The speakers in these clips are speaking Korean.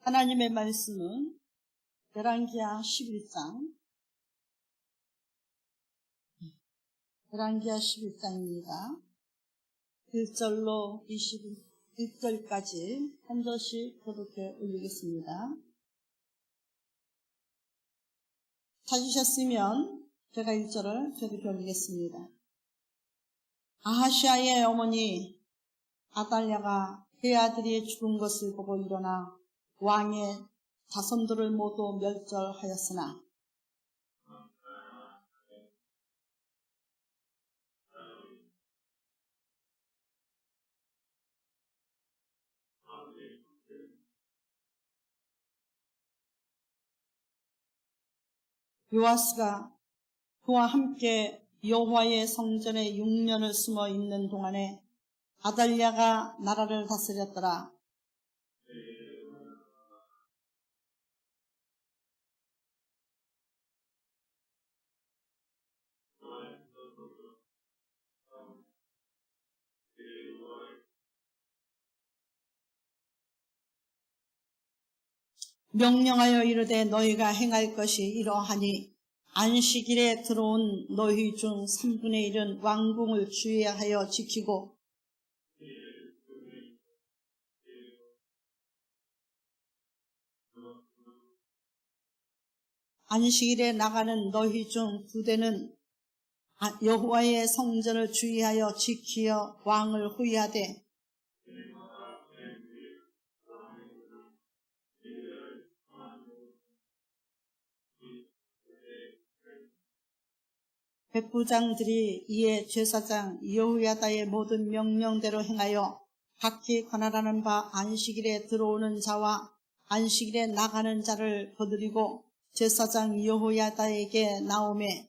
하나님의 말씀은 열왕기하 11장 11장입니다. 1절로 21절까지 한 절씩 교독해 올리겠습니다. 찾으셨으면 제가 1절을 교독해 올리겠습니다. 아하시아의 어머니 아달랴가 그의 아들이 죽은 것을 보고 일어나 왕의 자손들을 모두 멸절하였으나 요아스가 그와 함께 여호와의 성전에 6년을 숨어 있는 동안에 아달랴가 나라를 다스렸더라. 명령하여 이르되 너희가 행할 것이 이러하니 안식일에 들어온 너희 중 3분의 1은 왕궁을 주의하여 지키고 안식일에 나가는 너희 중 2대는 여호와의 성전을 주의하여 지키어 왕을 후위하되 백부장들이 이에 제사장 여호야다의 모든 명령대로 행하여 각기 관할하는 바 안식일에 들어오는 자와 안식일에 나가는 자를 거두리고 제사장 여호야다에게 나오매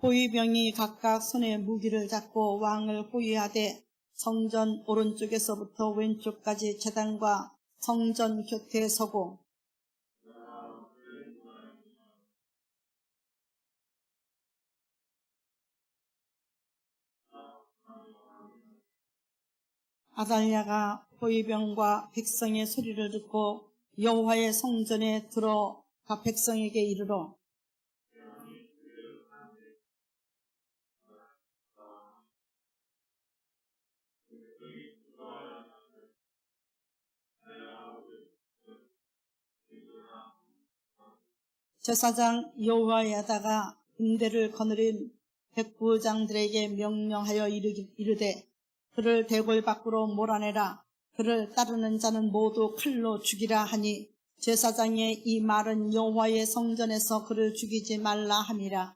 호위병이 각각 손에 무기를 잡고 왕을 호위하되 성전 오른쪽에서부터 왼쪽까지 제단과 성전 곁에 서고 아달랴가 호위병과 백성의 소리를 듣고 여호와의 성전에 들어가 백성에게 이르러 제사장 여호야다가 군대를 거느린 백부장들에게 명령하여 이르되 그를 대궐 밖으로 몰아내라. 그를 따르는 자는 모두 칼로 죽이라 하니 제사장의 이 말은 여호와의 성전에서 그를 죽이지 말라 함이라.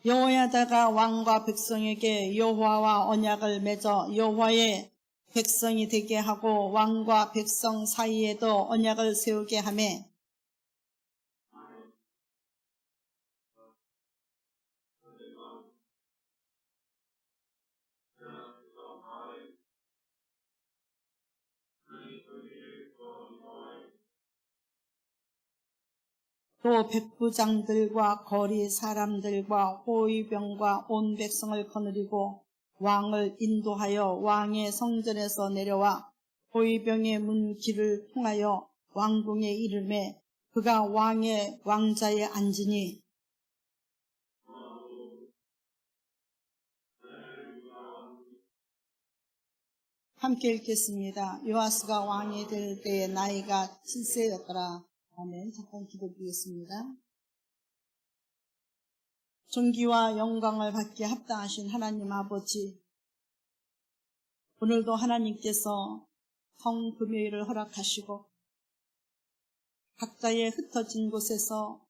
여호야다가 왕과 백성에게 여호와와 언약을 맺어 여호와의 백성이 되게 하고 왕과 백성 사이에도 언약을 세우게 하매 또 백부장들과 거리 사람들과 호위병과 온 백성을 거느리고 왕을 인도하여 왕의 성전에서 내려와 호위병의 문 길을 통하여 왕궁에 이르매 그가 왕의 왕자에 앉으니 함께 읽겠습니다. 요아스가 왕이 될 때의 나이가 7세였더라. 아멘. 잠깐 기도드리겠습니다. 존귀와 영광을 받기에 합당하신 하나님 아버지, 오늘도 하나님께서 성금요일을 허락하시고 각자의 흩어진 곳에서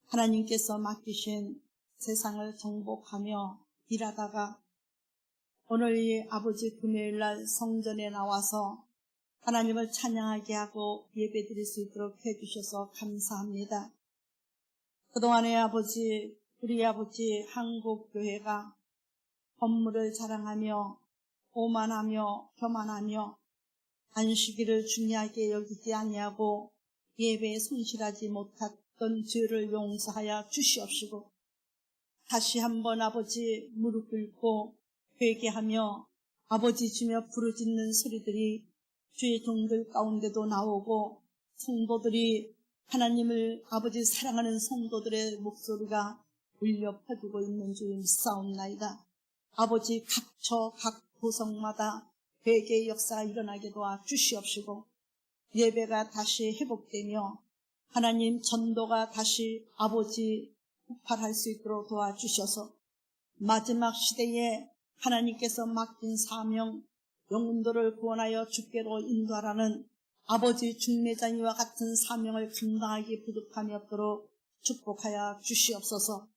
하나님께서 맡기신 세상을 정복하며 일하다가 오늘 이 아버지 금요일날 성전에 나와서 하나님을 찬양하게 하고 예배드릴 수 있도록 해주셔서 감사합니다. 그동안에 아버지, 우리 아버지 한국교회가 법물을 자랑하며 오만하며 교만하며 안식일을 중요하게 여기지 아니하고 예배에 성실하지 못했던 어떤 죄를 용서하여 주시옵시고 다시 한번 아버지 무릎 꿇고 회개하며 아버지 주며 부르짖는 소리들이 주의 종들 가운데도 나오고 성도들이 하나님을 아버지 사랑하는 성도들의 목소리가 울려 퍼지고 있는 줄 믿사옵나이다. 아버지 각처 각 도성마다 회개의 역사가 일어나게 도와 주시옵시고 예배가 다시 회복되며 하나님 전도가 다시 아버지 폭발할 수 있도록 도와주셔서 마지막 시대에 하나님께서 맡긴 사명 영혼들을 구원하여 주께로 인도하라는 아버지 중매장이와 같은 사명을 감당하기 부족함이 없도록 축복하여 주시옵소서.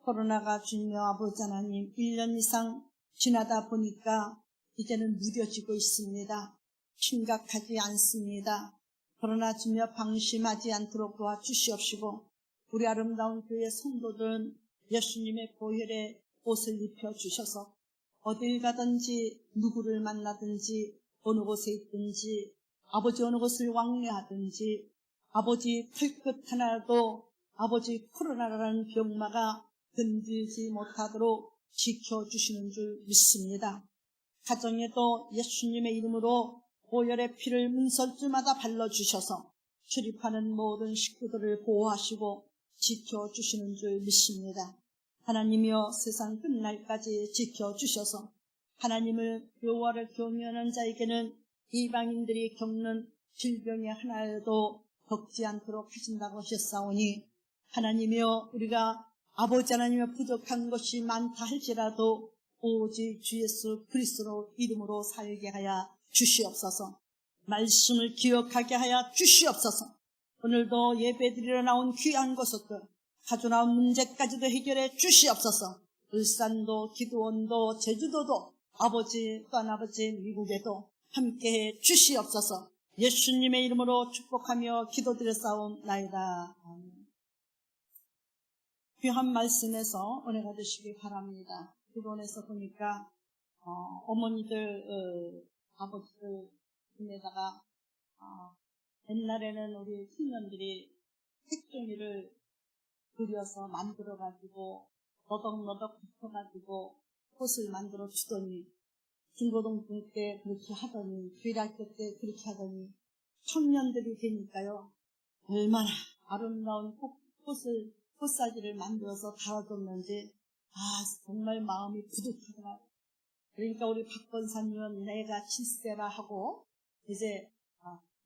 코로나가 주님의 아버지 하나님 1년 이상 지나다 보니까 이제는 무뎌지고 있습니다. 심각하지 않습니다. 그러나 주며 방심하지 않도록 도와주시옵시고 우리 아름다운 교회 성도들은 예수님의 보혈에 옷을 입혀주셔서 어딜 가든지 누구를 만나든지 어느 곳에 있든지 아버지 어느 곳을 왕래하든지 아버지 털끝 하나라도 아버지 코로나라는 병마가 건들지 못하도록 지켜주시는 줄 믿습니다. 가정에도 예수님의 이름으로 보혈의 피를 문설주마다 발라주셔서 출입하는 모든 식구들을 보호하시고 지켜주시는 줄 믿습니다. 하나님이여 세상 끝날까지 지켜주셔서 하나님을 여호와를 경외하는 자에게는 이방인들이 겪는 질병의 하나라도 겪지 않도록 하신다고 하셨사오니 하나님이여 우리가 아버지 하나님의 부족한 것이 많다 할지라도 오직 주 예수 그리스도 이름으로 살게 하여 주시옵소서. 말씀을 기억하게 하여 주시옵소서. 오늘도 예배드리러 나온 귀한 것들 가져 나온 문제까지도 해결해 주시옵소서. 울산도 기도원도 제주도도 아버지 또한 아버지 미국에도 함께해 주시옵소서. 예수님의 이름으로 축복하며 기도드렸사옵나이다. 아멘. 귀한 말씀에서 은혜가 되시기 바랍니다. 기도원에서 보니까 어머니들 아버지들 에다가 옛날에는 우리 청년들이 색종이를 그려서 만들어가지고 너덕너덕 붙여가지고 꽃을 만들어 주더니 중고등부 때 그렇게 하더니 교일학교 때 그렇게 하더니 청년들이 되니까요 얼마나 아름다운 꽃사지를 만들어서 달아줬는지 정말 마음이 뿌듯하더라고요. 그러니까 우리 박 권사님은 내가 칠세라 하고 이제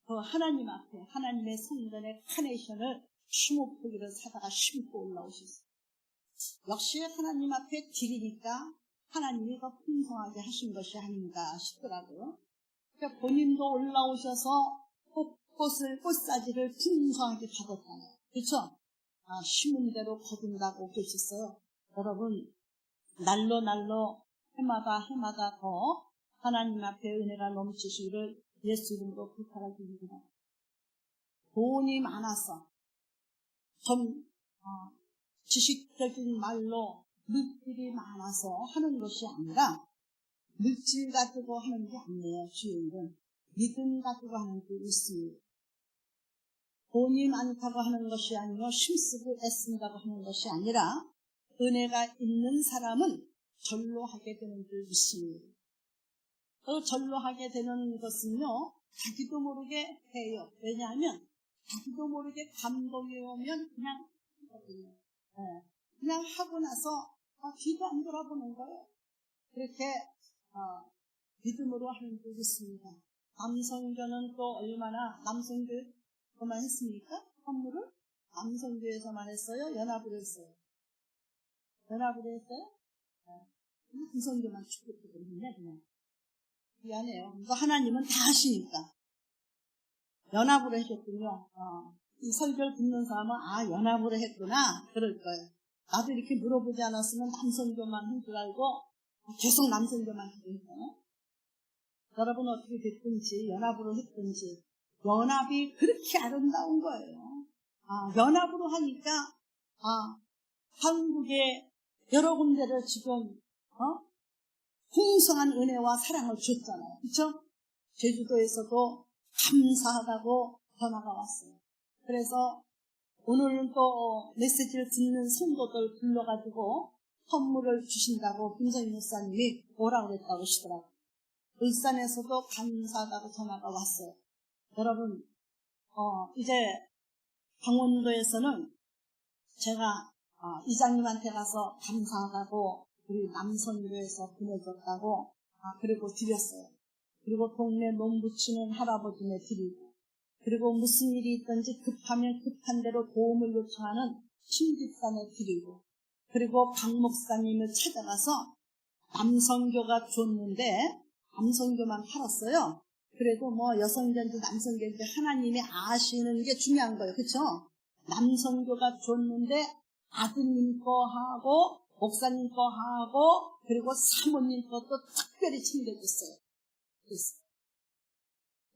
그 하나님 앞에 하나님의 성전의 카네이션을 20포기를 사다가 심고 올라오셨어요. 역시 하나님 앞에 드리니까 하나님이 더 풍성하게 하신 것이 아닌가 싶더라고요. 그러니까 본인도 올라오셔서 꽃사지를 풍성하게 받았잖아요. 그렇죠? 심은 대로 거둔다고 계셨어요. 여러분 날로 해마다 더 하나님 앞에 은혜가 넘치시기를 예수 이름으로 부탁드립니다. 돈이 많아서 좀 지식적인 말로 물질이 많아서 하는 것이 아니라 물질 가지고 하는 게 아니에요. 주인은 믿음 가지고 하는 게 있습니다. 돈이 많다고 하는 것이 아니고 힘쓰고 애쓴다고 하는 것이 아니라 은혜가 있는 사람은 전로하게 되는 줄 믿습니다. 전로하게 되는 것은요 자기도 모르게 해요. 왜냐하면 자기도 모르게 감동이 오면 그냥 하거든요. 그냥 하고 나서 뒤도 안 돌아보는 거예요. 그렇게 믿음으로 하는 줄 믿습니다. 남성교는 또 얼마나 남성교만 했습니까? 선물을 남성교에서만 했어요? 연합으로 했어요? 연합으로 했어요? 남성교만 축복해드리네 그냥. 미안해요. 이거 하나님은 다 하시니까. 연합으로 해줬군요. 이 설교를 듣는 사람은 연합으로 했구나 그럴 거예요. 나도 이렇게 물어보지 않았으면 남성교만 한 줄 알고 계속 남성교만 하니까요. 여러분 어떻게 됐든지 연합으로 했든지 연합이 그렇게 아름다운 거예요. 연합으로 하니까 한국의 여러 군데를 지금 풍성한 은혜와 사랑을 줬잖아요. 그렇죠? 제주도에서도 감사하다고 전화가 왔어요. 그래서 오늘은 또 메시지를 듣는 성도들 불러가지고 선물을 주신다고 김성희 목사님이 뭐라고 그랬다고 하시더라고요. 울산에서도 감사하다고 전화가 왔어요. 여러분, 이제 강원도에서는 제가 이장님한테 가서 감사하다고 우리 남선교에서 보내줬다고 그리고 드렸어요. 그리고 동네 농부치는 할아버지네 드리고, 그리고 무슨 일이 있든지 급하면 급한 대로 도움을 요청하는 신집산에 드리고, 그리고 강 목사님을 찾아가서 남선교가 줬는데 남선교만 팔았어요. 그래도 뭐 여성견지 남성견지 하나님이 아시는 게 중요한 거예요. 그렇죠? 남선교가 줬는데 아드님 거 하고 목사님 거 하고 그리고 사모님 것도 특별히 챙겨줬어요.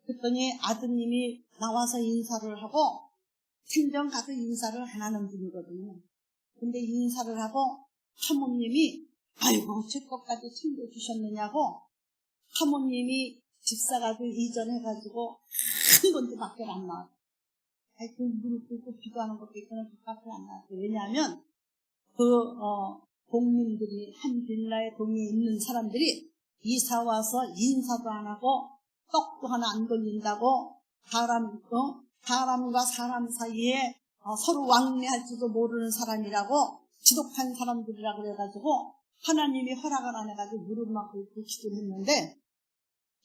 그랬더니 아드님이 나와서 인사를 하고, 친정 가서 인사를 안 하는 분이거든요. 근데 인사를 하고 사모님이 아이고 제 것까지 챙겨주셨느냐고, 사모님이 집사가지고 이전해가지고 한 번도 밖에 안 나왔어요. 아이고 무릎 꿇고 기도하는 것도 있거나 밖에 안 나왔어요. 왜냐하면 동민들이 한 빌라에 동에 있는 사람들이 이사 와서 인사도 안 하고 떡도 하나 안 돌린다고 사람과 사람 사이에 서로 왕래할지도 모르는 사람이라고 지독한 사람들이라고 그래가지고 하나님이 허락을 안 해가지고 무릎 막 꿇고 기도를 했는데,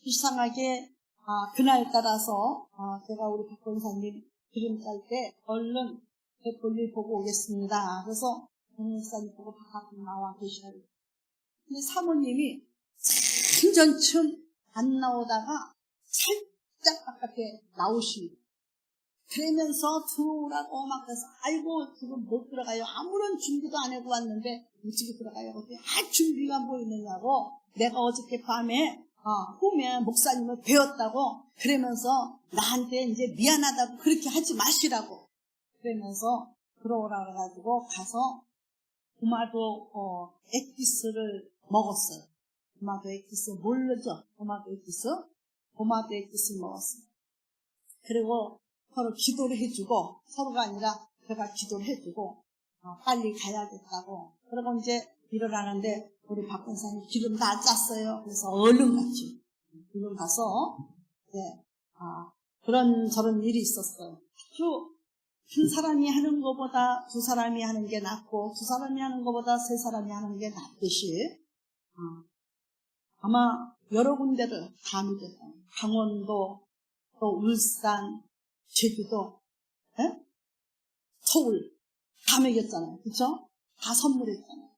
이상하게 그날 따라서 제가 우리 박 권사님 기름 짤 때 얼른 볼일 보고 오겠습니다. 그래서 목사님 보고 바깥으로 나와 계셔요. 근데 사모님이 생전쯤 안 나오다가 살짝 바깥에 나오십니다. 그러면서 들어오라고 막 해서 아이고 지금 못 들어가요. 아무런 준비도 안 하고 왔는데 어떻게 들어가요? 준비가 뭐 있느냐고, 내가 어저께 밤에 꿈에 목사님을 배웠다고 그러면서 나한테 이제 미안하다고 그렇게 하지 마시라고 그러면서 들어오라고 해가지고 가서 도마도 액기스를 먹었어요. 도마도 액기스 모르죠? 도마도 액기스 먹었어요. 그리고 서로 기도를 해주고, 서로가 아니라 제가 기도를 해주고 빨리 가야겠다고. 그리고 이제 일어나는데 우리 박 권사님 기름 다 짰어요. 그래서 얼른 갔죠. 얼른 가서 그런 저런 일이 있었어요. 아주 한 사람이 하는 것보다 두 사람이 하는 게 낫고 두 사람이 하는 것보다 세 사람이 하는 게 낫듯이 아마 여러 군데를 다 믿었어요. 강원도, 또 울산, 제주도, 서울 다 먹였잖아요. 그렇죠? 다 선물했잖아요.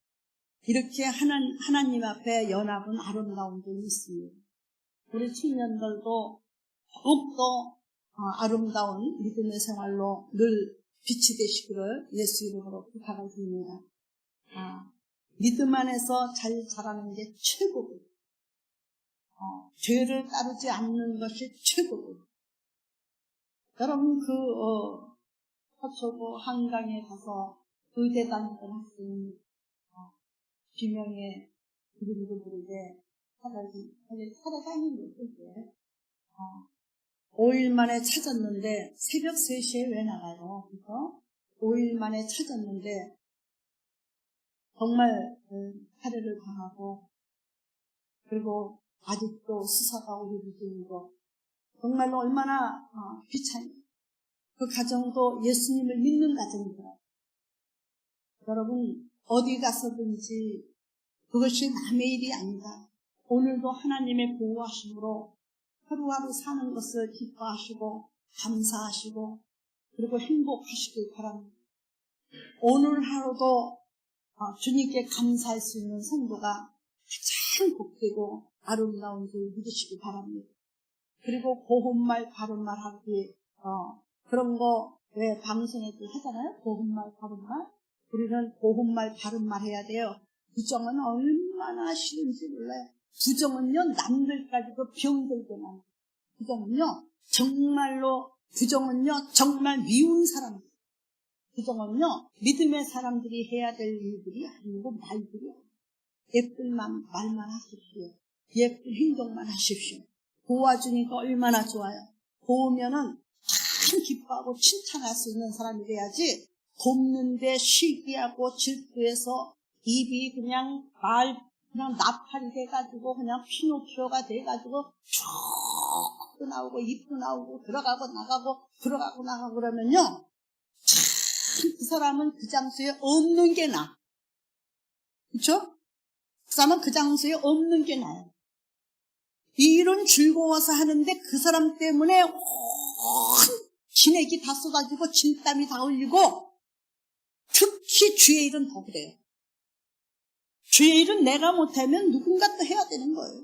이렇게 하나님 앞에 연합은 아름다운 점이 있습니다. 우리 청년들도 더욱더 아름다운 믿음의 생활로 늘 빛이 되시기를 예수 이름으로 부탁드립니다. 믿음 안에서 잘 자라는 게 최고고, 죄를 따르지 않는 것이 최고고. 여러분 서초구 한강에 가서 의대 다니던 학생이 비명에 이름도 모르게 찾아다니는 거예요. 5일 만에 찾았는데 새벽 3시에 왜 나가요? 그래서 5일 만에 찾았는데 정말 살해를 당하고, 그리고 아직도 수사가 오리고 중이고, 정말로 얼마나 비참해요. 그 가정도 예수님을 믿는 가정이더라고요. 여러분 어디 가서든지 그것이 남의 일이 아니다. 오늘도 하나님의 보호하심으로 하루하루 사는 것을 기뻐하시고 감사하시고 그리고 행복하시길 바랍니다. 오늘 하루도 주님께 감사할 수 있는 성도가 가장 복되고 아름다운 줄 믿으시기 바랍니다. 그리고 고운말 바른말 하기, 그런 거 왜 방송에도 하잖아요? 고운말 바른말. 우리는 고운말 바른말 해야 돼요. 부정은 얼마나 싫은지 몰라요. 부정은요 남들까지도 병들게 만들어요. 부정은요 정말 미운 사람들. 부정은요 믿음의 사람들이 해야 될 일들이 아니고 말들이요. 예쁜 말만 하십시오. 예쁜 행동만 하십시오. 도와주니까 얼마나 좋아요. 도우면은 참 기뻐. 기뻐하고 칭찬할 수 있는 사람이 돼야지, 돕는데 시기하고 질투해서 입이 그냥 나팔이 돼가지고 그냥 피노키오가 돼가지고 쭉 나오고 입도 나오고 들어가고 나가고 그러면요, 참 그 사람은 그 장소에 없는 게 나아. 그렇죠? 그 사람은 그 장소에 없는 게 나아요. 일은 즐거워서 하는데 그 사람 때문에 온 진액이 다 쏟아지고 진땀이 다 흘리고, 특히 주의 일은 더 그래요. 주의 일은 내가 못하면 누군가 또 해야 되는 거예요.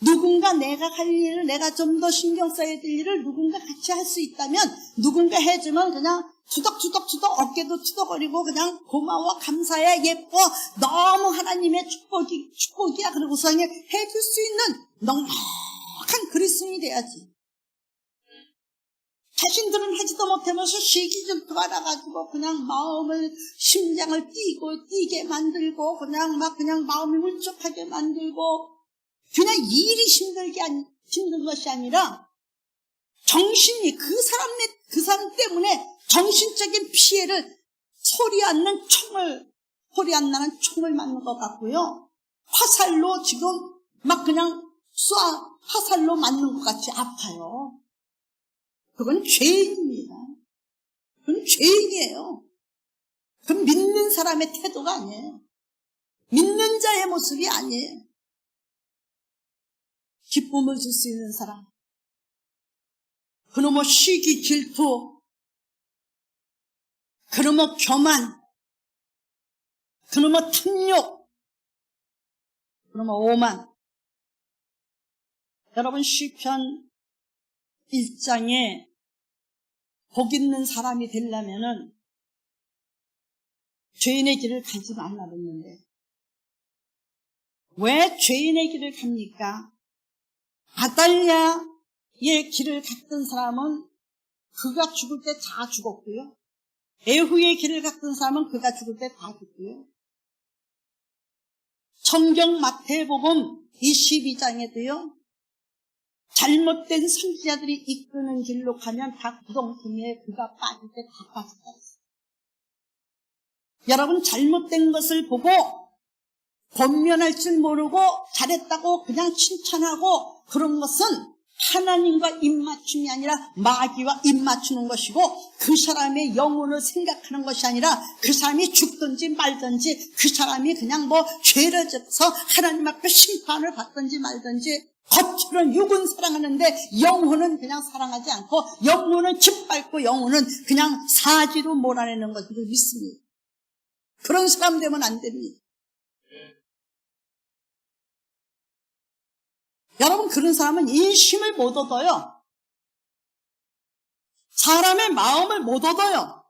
누군가 내가 할 일을, 내가 좀 더 신경 써야 될 일을 누군가 같이 할 수 있다면, 누군가 해주면 그냥 투덕투덕 어깨도 투덕거리고 그냥 고마워, 감사해, 예뻐, 너무 하나님의 축복이야 그러고서 해줄 수 있는 넉넉한 그리스도인이 돼야지. 자신들은 하지도 못하면서 시기질투가 나가지고 그냥 심장을 뛰게 만들고 그냥 마음이 울적하게 만들고, 그냥 일이 힘든 것이 아니라 정신이 그 사람 때문에 정신적인 피해를 소리 안 나는 총을 맞는 것 같고요. 화살로 지금 화살로 맞는 것 같이 아파요. 그건 죄인입니다. 그건 죄인이에요. 그건 믿는 사람의 태도가 아니에요. 믿는 자의 모습이 아니에요. 기쁨을 줄 수 있는 사람, 그놈의 시기 질투, 그놈의 교만, 그놈의 탐욕, 그놈의 오만. 여러분, 시편 1장에 복 있는 사람이 되려면은 죄인의 길을 가지 말라 그랬는데, 왜 죄인의 길을 갑니까? 아달랴의 길을 갔던 사람은 그가 죽을 때 다 죽었고요. 에후의 길을 갔던 사람은 그가 죽을 때 다 죽고요. 성경 마태복음 22장에도요, 잘못된 선지자들이 이끄는 길로 가면 다 구덩텅이에 그가 빠질 때 다 빠졌다 했어요. 여러분, 잘못된 것을 보고 권면할 줄 모르고 잘했다고 그냥 칭찬하고 그런 것은 하나님과 입맞춤이 아니라 마귀와 입맞추는 것이고, 그 사람의 영혼을 생각하는 것이 아니라 그 사람이 죽든지 말든지, 그 사람이 그냥 죄를 져서 하나님 앞에 심판을 받든지 말든지, 겉으로는 육은 사랑하는데 영혼은 그냥 사랑하지 않고, 영혼은 짓밟고 영혼은 그냥 사지로 몰아내는 것을 믿습니다. 그런 사람 되면 안 됩니다. 여러분, 그런 사람은 인심을 못 얻어요. 사람의 마음을 못 얻어요.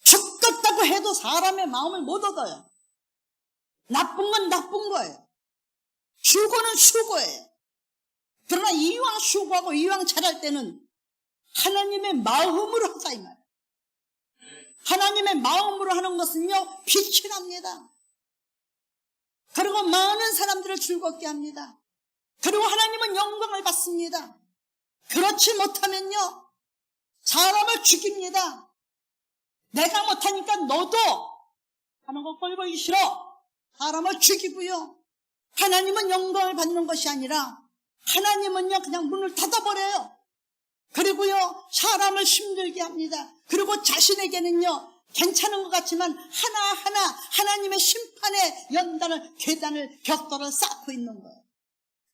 죽겠다고 해도 사람의 마음을 못 얻어요. 나쁜 건 나쁜 거예요. 수고는 수고예요. 그러나 이왕 수고하고 이왕 잘할 때는 하나님의 마음으로 하자 이 말이에요. 하나님의 마음으로 하는 것은요, 빛이 납니다. 그리고 많은 사람들을 즐겁게 합니다. 그리고 하나님은 영광을 받습니다. 그렇지 못하면요, 사람을 죽입니다. 내가 못하니까 너도 하는 거 꼴보기 싫어. 사람을 죽이고요. 하나님은 영광을 받는 것이 아니라 하나님은요, 그냥 문을 닫아버려요. 그리고요, 사람을 힘들게 합니다. 그리고 자신에게는요, 괜찮은 것 같지만 하나하나 하나님의 심판의 연단을, 계단을, 벽돌을 쌓고 있는 거예요.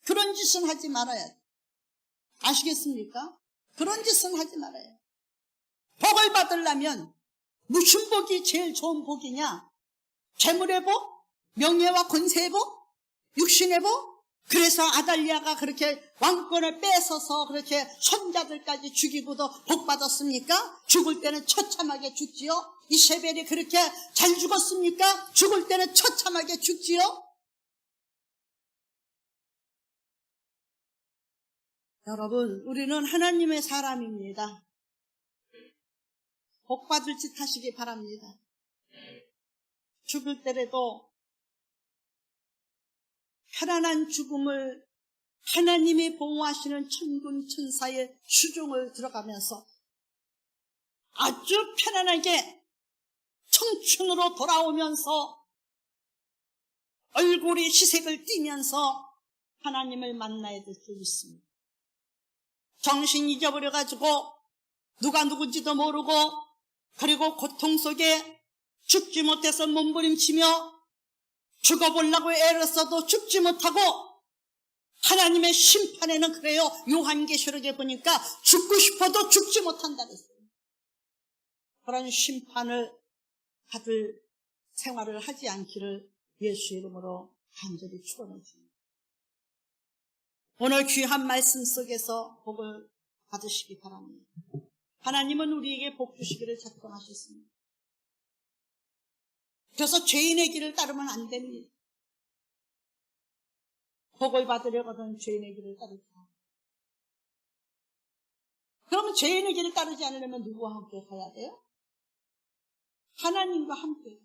그런 짓은 하지 말아야 돼요. 아시겠습니까? 그런 짓은 하지 말아요. 복을 받으려면 무슨 복이 제일 좋은 복이냐? 재물의 복? 명예와 권세의 복? 육신의 복? 그래서 아달랴가 그렇게 왕권을 뺏어서 그렇게 손자들까지 죽이고도 복 받았습니까? 죽을 때는 처참하게 죽지요? 이세벨이 그렇게 잘 죽었습니까? 죽을 때는 처참하게 죽지요? 여러분, 우리는 하나님의 사람입니다. 복 받을 짓 하시기 바랍니다. 죽을 때라도 편안한 죽음을 하나님이 보호하시는 천군 천사의 수종을 들어가면서 아주 편안하게 청춘으로 돌아오면서 얼굴이 희색을 띠면서 하나님을 만나야 될 줄 믿습니다. 정신 잊어버려가지고 누가 누군지도 모르고 그리고 고통 속에 죽지 못해서 몸부림치며 죽어보려고 애를 써도 죽지 못하고 하나님의 심판에는 그래요. 요한계시록에 보니까 죽고 싶어도 죽지 못한다 그랬어요. 그런 심판을 받을 생활을 하지 않기를 예수 이름으로 간절히 축원해 줍니다. 오늘 귀한 말씀 속에서 복을 받으시기 바랍니다. 하나님은 우리에게 복 주시기를 작정하셨습니다. 그래서 죄인의 길을 따르면 안 됩니다. 복을 받으려거든 죄인의 길을 따르자. 그러면 죄인의 길을 따르지 않으려면 누구와 함께 가야 돼요? 하나님과 함께.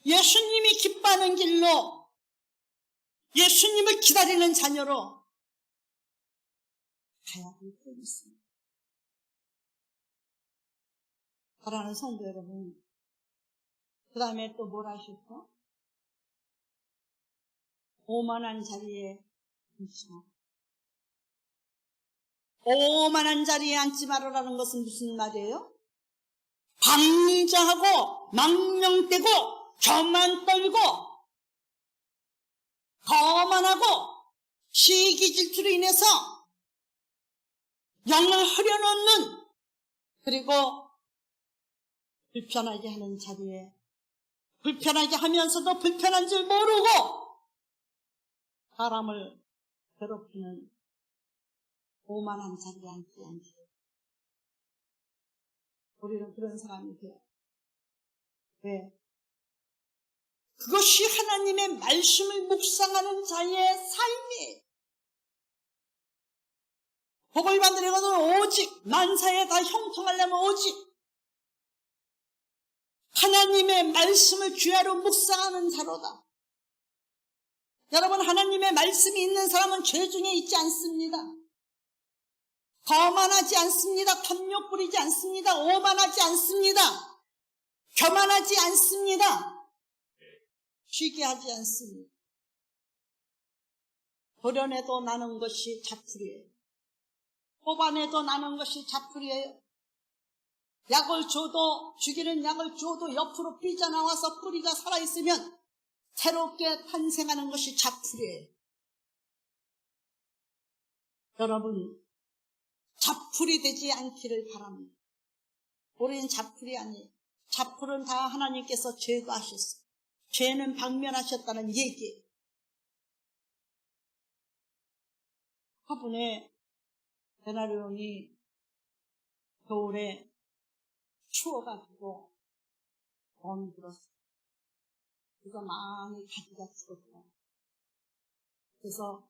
예수님이 기뻐하는 길로, 예수님을 기다리는 자녀로 가야 될 때 있습니다. 사랑하는 성도 여러분, 그 다음에 또 뭘 하셨어? 오만한 자리에 앉지 마라. 오만한 자리에 앉지 말아라는 것은 무슨 말이에요? 방자하고 망령되고 교만 떨고 거만하고 시기 질투로 인해서 영을 흐려놓는, 그리고 불편하게 하는 자리에 불편하게 하면서도 불편한 줄 모르고 사람을 괴롭히는 오만한 자리에 앉지 않기. 우리는 그런 사람이 돼요. 왜? 그것이 하나님의 말씀을 묵상하는 자의 삶이에요. 복을 받으려면 오직 만사에 다 형통하려면 오직 하나님의 말씀을 귀하로 묵상하는 자로다. 여러분, 하나님의 말씀이 있는 사람은 죄 중에 있지 않습니다. 거만하지 않습니다. 탐욕 부리지 않습니다. 오만하지 않습니다. 교만하지 않습니다. 시기하지 않습니다. 도련해도 나는 것이 자풀이에요. 뽑아내도 나는 것이 자풀이에요. 약을 줘도, 죽이는 약을 줘도 옆으로 삐져나와서 뿌리가 살아있으면 새롭게 탄생하는 것이 자풀이에요. 여러분, 자풀이 되지 않기를 바랍니다. 우리는 자풀이 아니에요. 자풀은 다 하나님께서 제거하셨어요. 죄는 박멸하셨다는 얘기예요. 화분에 베나리온이 겨울에 추워가지고 봄이 들었어요. 그래서 많이 가지가 죽었어요. 그래서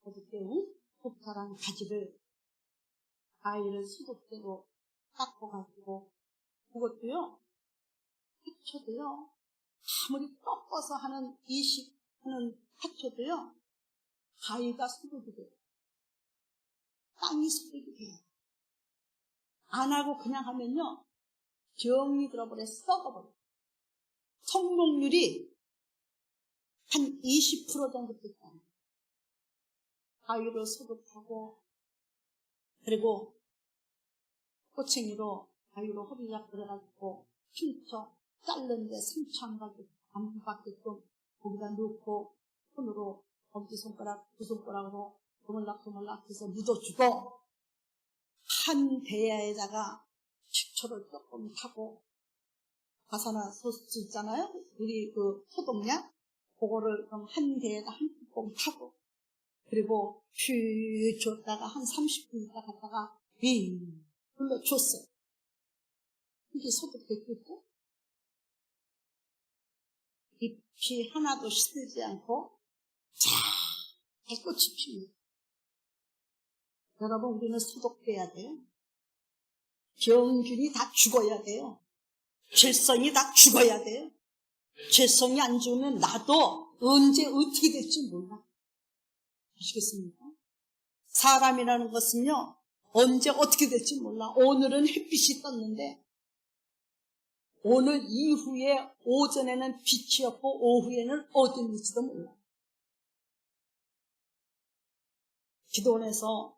어저께 훅 자란 가지를 아이를 소독대로 닦아가지고, 그것도요, 화초도요, 아무리 꺾어서 하는 이식하는 화초도요, 가위가 소독이 돼요. 땅이 소독이 돼요. 안 하고 그냥 하면요, 병이 들어버려 썩어버려요. 성공률이 한 20% 정도 됐어요. 가위로 소독하고, 그리고 꼬챙이로 가위로 허리가 들어가지고 핀쳐 자르는데 상처 안 받게끔 거기다 넣고 손으로 엄지손가락, 두 손가락으로 도물락도물락 해서 묻어주고, 한 대야에다가 식초를 조금 타고, 가사나 소스 있잖아요. 우리 그 소독약, 그거를 한 대에다 한 뚜껑 타고, 그리고 휘 줬다가 한 30분 있다 갔다가 윙 불러줬어요. 이게 소독됐겠죠? 잎이 하나도 시들지 않고 잘 꽃이 핍니다. 여러분, 우리는 소독돼야 돼요. 병균이 다 죽어야 돼요. 죄성이 다 죽어야 돼요. 죄성이 안 죽으면 나도 언제 어떻게 될지 몰라. 아시겠습니까? 사람이라는 것은요, 언제 어떻게 될지 몰라. 오늘은 햇빛이 떴는데 오늘 이후에 오전에는 빛이 없고 오후에는 어둠일지도 몰라. 기도원에서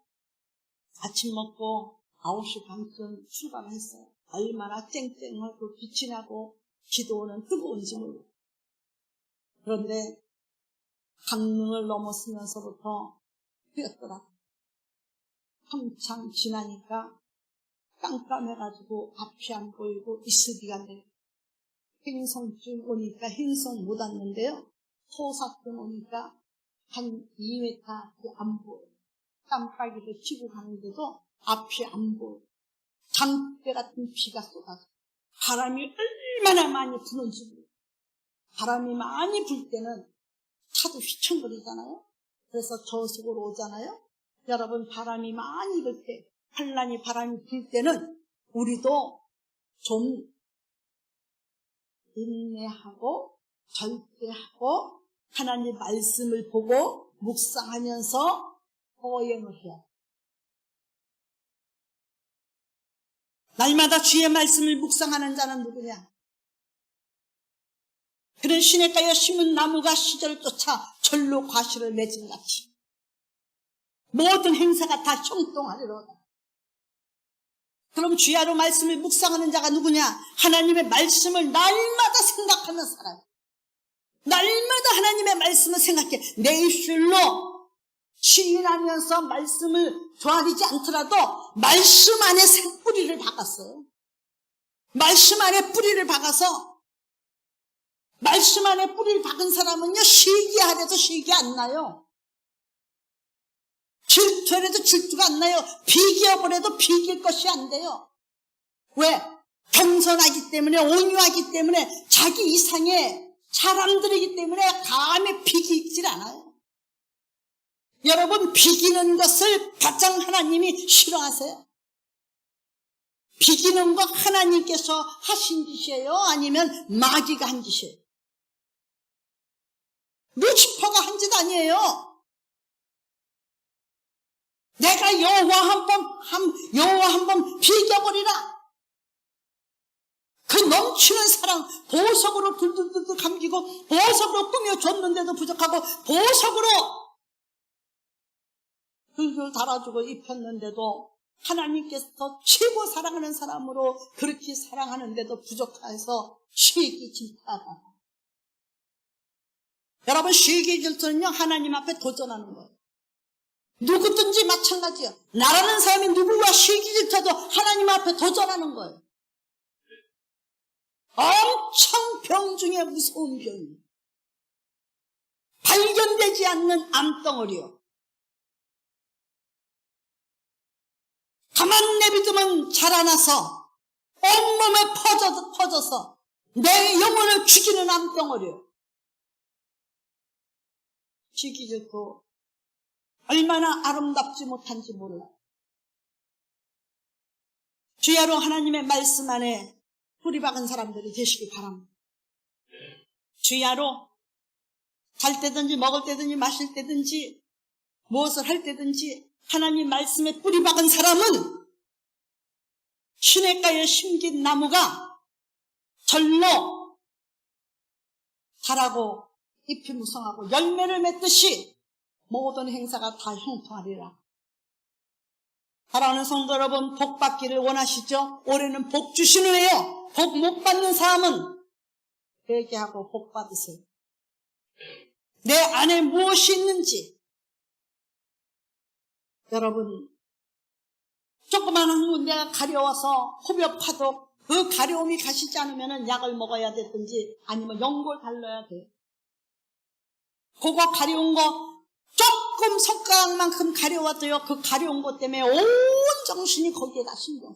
아침 먹고 9시 반쯤 출발했어요. 얼마나 쨍쨍하고 빛이 나고 기도원은 뜨거운지 몰라. 그런데 강릉을 넘었으면서부터 뛰었더라. 한참 지나니까 깜깜해가지고 앞이 안 보이고 이슬비가 내려. 행성쯤 오니까 행성 못 왔는데요. 토사쯤 오니까 한 2m 안 보여요. 깜빡이를 켜고 가는데도 앞이 안 보여요. 장대 같은 비가 쏟아져. 바람이 얼마나 많이 부는지 몰라요. 바람이 많이 불 때는 차도 휘청거리잖아요. 그래서 저속으로 오잖아요. 여러분, 바람이 많이 불 때, 환란이 바람이 불 때는 우리도 좀 인내하고 절제하고 하나님 말씀을 보고 묵상하면서 거행을 해야 돼. 날마다 주의 말씀을 묵상하는 자는 누구냐? 그런 시냇가에 심은 나무가 시절을 쫓아 절로 과실을 맺은 같이 모든 행사가 다 형통하리로다. 그럼 주야로 말씀을 묵상하는 자가 누구냐? 하나님의 말씀을 날마다 생각하는 사람. 날마다 하나님의 말씀을 생각해. 내 입술로 시인하면서 말씀을 조아리지 않더라도 말씀 안에 뿌리를 박았어요. 말씀 안에 뿌리를 박아서 말씀 안에 뿌리를 박은 사람은요, 시기하려도 시기 안 나요. 질투하려도 질투가 안 나요. 비기어버려도 비길 것이 안 돼요. 왜? 겸손하기 때문에, 온유하기 때문에, 자기 이상의 사람들이기 때문에 감히 비기질 않아요. 여러분, 비기는 것을 가장 하나님이 싫어하세요. 비기는 거 하나님께서 하신 짓이에요? 아니면 마귀가 한 짓이에요? 루시퍼가 한 짓 아니에요. 내가 여호와 한번 비겨버리라. 그 넘치는 사랑, 보석으로 둘둘둘 감기고 보석으로 꾸며줬는데도 부족하고 보석으로 둘둘 달아주고 입혔는데도 하나님께서 최고 사랑하는 사람으로 그렇게 사랑하는데도 부족해서 시기 질투하다. 여러분, 시기 질투는요, 하나님 앞에 도전하는 거예요. 누구든지 마찬가지예요. 나라는 사람이 누구와 시기 질투도 하나님 앞에 도전하는 거예요. 엄청 병 중에 무서운 병이에요. 발견되지 않는 암덩어리요. 가만 내비두면 자라나서 온몸에 퍼져서 내 영혼을 죽이는 암덩어리요. 시기 질투 얼마나 아름답지 못한지 몰라. 주야로 하나님의 말씀 안에 뿌리 박은 사람들이 되시기 바랍니다. 주야로 잘 때든지 먹을 때든지 마실 때든지 무엇을 할 때든지 하나님 말씀에 뿌리 박은 사람은 시냇가에 심긴 나무가 절로 자라고 잎이 무성하고 열매를 맺듯이 모든 행사가 다 형통하리라. 사랑하는 성도 여러분, 복 받기를 원하시죠? 올해는 복 주시는 해요. 복 못 받는 사람은 회개하고 복 받으세요. 내 안에 무엇이 있는지. 여러분, 조그마한 군데가 가려워서 호흡파도 그 가려움이 가시지 않으면 약을 먹어야 되든지 아니면 연골 달러야 돼요. 그거 가려운 거 조금 손가락만큼 가려워도요, 그 가려운 것 때문에 온 정신이 거기에다 신경.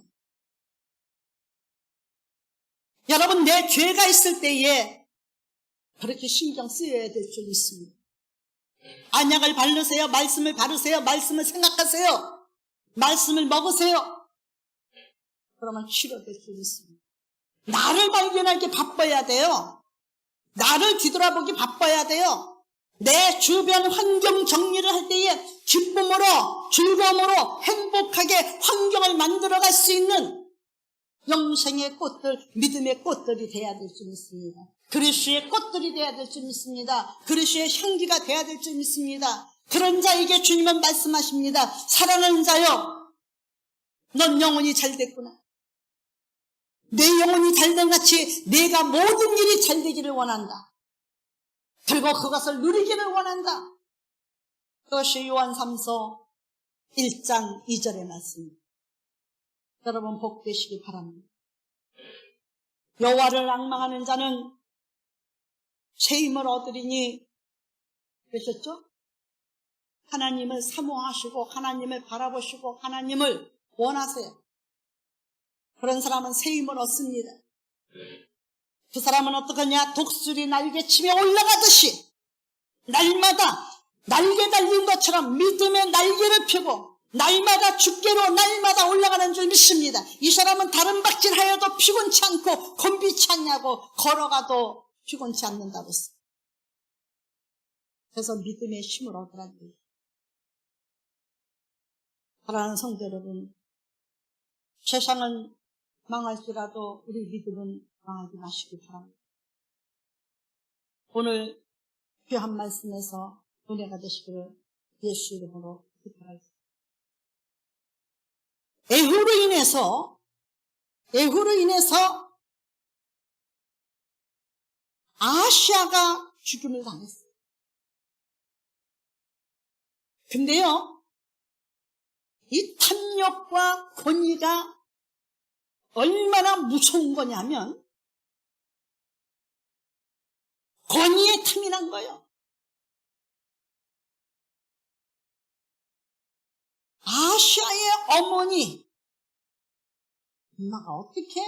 여러분, 내 죄가 있을 때에 그렇게 신경 쓰여야 될 줄 있습니다. 안약을 바르세요. 말씀을 바르세요. 말씀을 생각하세요. 말씀을 먹으세요. 그러면 치료될 줄 있습니다. 나를 발견하기 바빠야 돼요. 나를 뒤돌아보기 바빠야 돼요. 내 주변 환경 정리를 할 때에 기쁨으로, 즐거움으로, 행복하게 환경을 만들어갈 수 있는 영생의 꽃들, 믿음의 꽃들이 돼야 될 줄 믿습니다. 그리스도의 꽃들이 돼야 될 줄 믿습니다. 그리스도의 향기가 돼야 될 줄 믿습니다. 그런 자에게 주님은 말씀하십니다. 사랑하는 자여, 넌 영혼이 잘 됐구나. 내 영혼이 잘된 같이 내가 모든 일이 잘 되기를 원한다. 그리고 그것을 누리기를 원한다. 그것이 요한 3서 1장 2절의 말씀입니다. 여러분 복되시기 바랍니다. 여호와를 앙망하는 자는 새 힘을 얻으리니 그러셨죠? 하나님을 사모하시고 하나님을 바라보시고 하나님을 원하세요. 그런 사람은 새 힘을 얻습니다. 그 사람은 어떡하냐? 독수리 날개치며 올라가듯이 날마다 날개 달린 것처럼 믿음의 날개를 펴고 날마다 주께로 날마다 올라가는 줄 믿습니다. 이 사람은 다른 박질하여도 피곤치 않고 곤비치 않냐고 걸어가도 피곤치 않는다고 했어요. 그래서 믿음의 힘을 얻으라는 거예요. 사랑하는 성도 여러분, 세상은 망할지라도 우리 믿음은 망하지 마시기 바랍니다. 오늘 귀한 말씀에서 은혜가 되시기를 예수 이름으로 기도하겠습니다. 에후로 인해서 아시아가 죽임을 당했어요. 근데요, 이 탐욕과 권위가 얼마나 무서운 거냐면 권위에 탐이 난 거예요. 아시아의 어머니, 엄마가 어떻게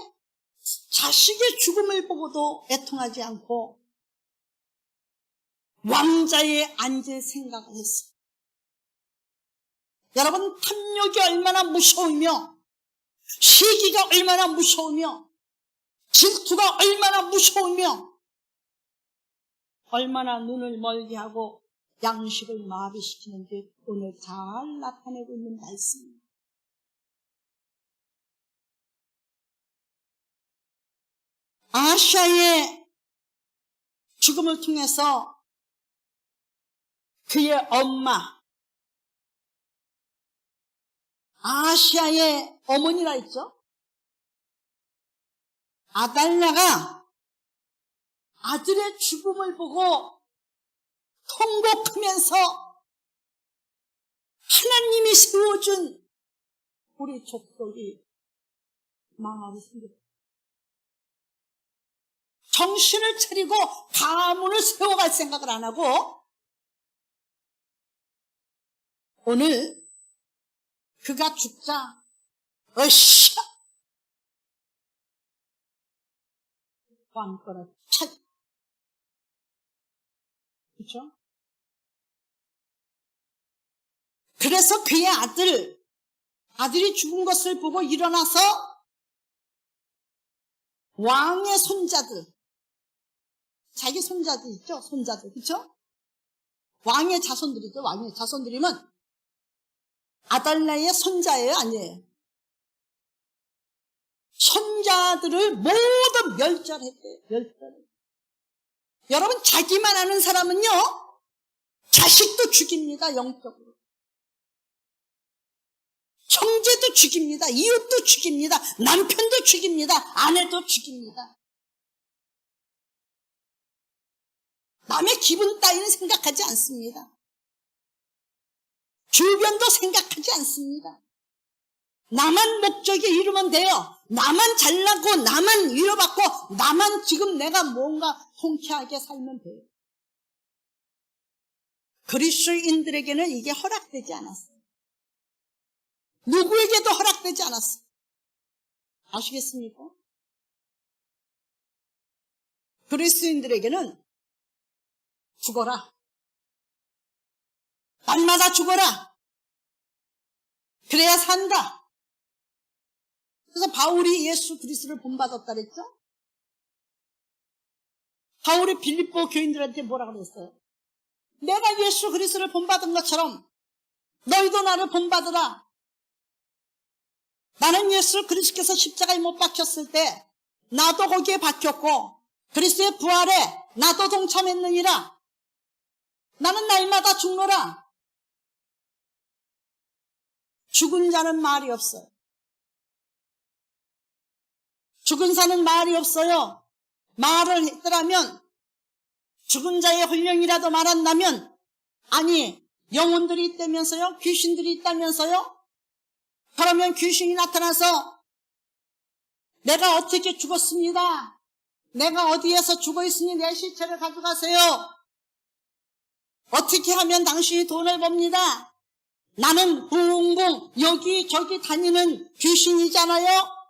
자식의 죽음을 보고도 애통하지 않고 왕자에 앉을 생각을 했어요. 여러분, 탐욕이 얼마나 무서우며 시기가 얼마나 무서우며 질투가 얼마나 무서우며 얼마나 눈을 멀게 하고 양식을 마비시키는지 오늘 잘 나타내고 있는 말씀입니다. 아시아의 죽음을 통해서 그의 엄마, 아시아의 어머니라 했죠. 아달랴가 아들의 죽음을 보고 통곡하면서 하나님이 세워준 우리 족속이 망하게 생겼다. 정신을 차리고 가문을 세워갈 생각을 안 하고 오늘 그가 죽자 으쌰 왕거를 찾 그렇죠? 그래서 그의 아들이 죽은 것을 보고 일어나서 왕의 손자들, 자기 손자들 있죠? 손자들, 그렇죠? 왕의 자손들이죠. 왕의 자손들이면 아달랴의 손자예요, 아니에요? 손자들을 모두 멸절했대요. 여러분, 자기만 아는 사람은요, 자식도 죽입니다, 영적으로. 형제도 죽입니다. 이웃도 죽입니다. 남편도 죽입니다. 아내도 죽입니다. 남의 기분 따위는 생각하지 않습니다. 주변도 생각하지 않습니다. 나만 목적에 이루면 돼요. 나만 잘나고 나만 위로받고 나만 지금 내가 뭔가 통쾌하게 살면 돼요. 그리스도인들에게는 이게 허락되지 않았어요. 누구에게도 허락되지 않았어요. 아시겠습니까? 그리스도인들에게는 죽어라. 날마다 죽어라. 그래야 산다. 그래서 바울이 예수 그리스도를 본받았다 그랬죠? 바울이 빌립보 교인들한테 뭐라고 그랬어요? 내가 예수 그리스도를 본받은 것처럼 너희도 나를 본받으라. 나는 예수 그리스도께서 십자가에 못 박혔을 때 나도 거기에 박혔고 그리스도의 부활에 나도 동참했느니라. 나는 날마다 죽노라. 죽은 자는 말이 없어요. 죽은 자는 말이 없어요. 말을 했더라면 죽은 자의 혼령이라도 말한다면 아니 영혼들이 있다면서요? 귀신들이 있다면서요? 그러면 귀신이 나타나서 내가 어떻게 죽었습니다. 내가 어디에서 죽어 있으니 내 시체를 가져가세요. 어떻게 하면 당신이 돈을 법니다. 나는 붕붕 여기저기 다니는 귀신이잖아요.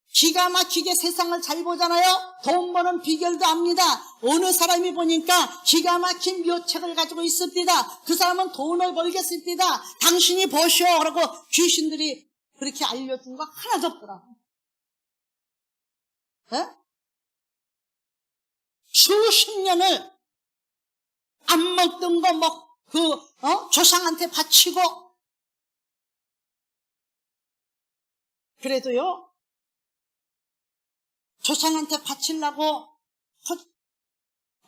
기가 막히게 세상을 잘 보잖아요. 돈 버는 비결도 압니다. 어느 사람이 보니까 기가 막힌 묘책을 가지고 있습니다. 그 사람은 돈을 벌겠습니다. 당신이 보시오. 그러고 귀신들이 그렇게 알려준 거 하나도 없더라고요. 네? 수십 년을 안 먹던 거 조상한테 바치고 그래도요 조상한테 바치려고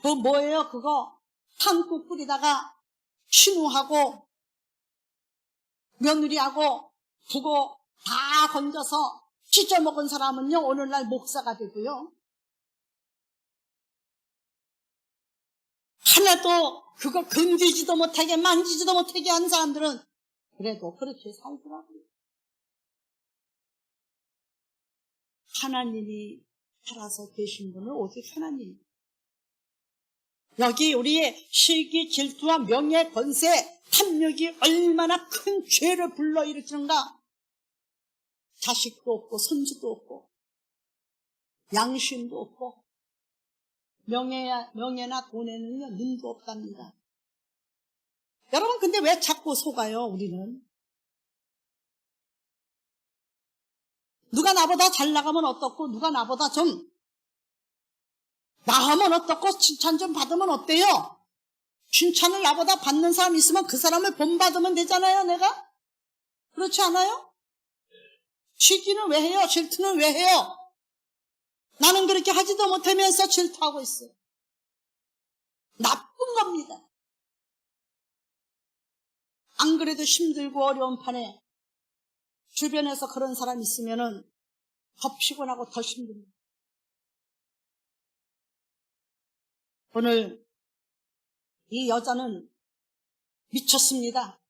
그 뭐예요 그거 탕국 끓이다가 신우하고 며느리하고 부고 다 건져서 찢어먹은 사람은요 오늘날 목사가 되고요 하나도 그거 건드지도 못하게 만지지도 못하게 한 사람들은 그래도 그렇게 살더라고요. 하나님이 살아서 계신 분은 오직 하나님. 여기 우리의 시기, 질투와 명예, 권세, 탐욕이 얼마나 큰 죄를 불러일으키는가. 자식도 없고 손주도 없고 양심도 없고 명예나 돈에는 눈도 없답니다. 여러분 근데 왜 자꾸 속아요 우리는? 누가 나보다 잘 나가면 어떻고 누가 나보다 좀 나하면 어떻고 칭찬 좀 받으면 어때요? 칭찬을 나보다 받는 사람 있으면 그 사람을 본받으면 되잖아요 내가? 그렇지 않아요? 시기는 왜 해요? 질투는 왜 해요? 나는 그렇게 하지도 못하면서 질투하고 있어요. 나쁜 겁니다. 안 그래도 힘들고 어려운 판에 주변에서 그런 사람 있으면은 더 피곤하고 더 힘듭니다. 오늘 이 여자는 미쳤습니다.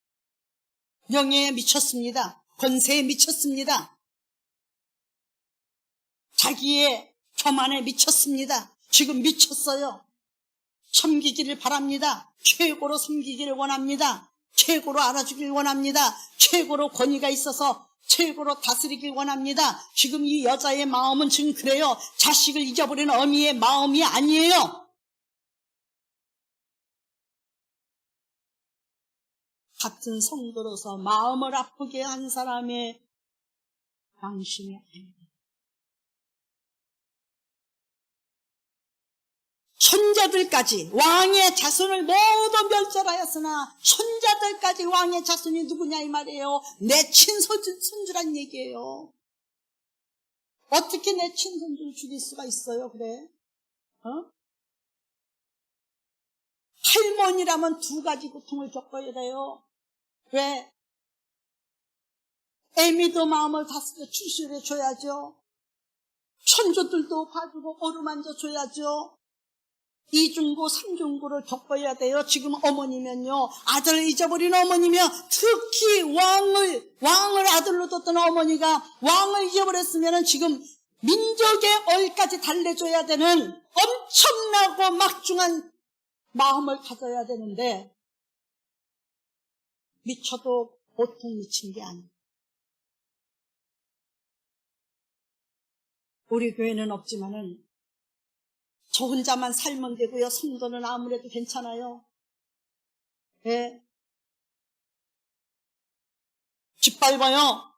명예에 미쳤습니다. 권세에 미쳤습니다. 자기의 교만에 미쳤습니다. 지금 미쳤어요. 섬기기를 바랍니다. 최고로 섬기기를 원합니다. 최고로 알아주길 원합니다. 최고로 권위가 있어서 최고로 다스리길 원합니다. 지금 이 여자의 마음은 지금 그래요. 자식을 잊어버리는 어미의 마음이 아니에요. 같은 성도로서 마음을 아프게 한 사람의 양심이 아닙니다. 손자들까지 왕의 자손을 모두 멸절하였으나 손자들까지 왕의 자손이 누구냐 이 말이에요. 내 친손주란 얘기예요. 어떻게 내 친손주를 죽일 수가 있어요 그래? 할머니라면 두 가지 고통을 겪어야 돼요. 왜? 애미도 마음을 다스려 추스려 줘야죠. 손주들도 봐주고 어루만져 줘야죠. 이중고 삼중고를 겪어야 돼요. 지금 어머니면요 아들을 잊어버린 어머니면 특히 왕을 아들로 뒀던 어머니가 왕을 잊어버렸으면 지금 민족의 얼까지 달래줘야 되는 엄청나고 막중한 마음을 가져야 되는데 미쳐도 보통 미친 게 아니에요. 우리 교회는 없지만은 저 혼자만 살면 되고요. 성도는 아무래도 괜찮아요. 예. 짓밟아요.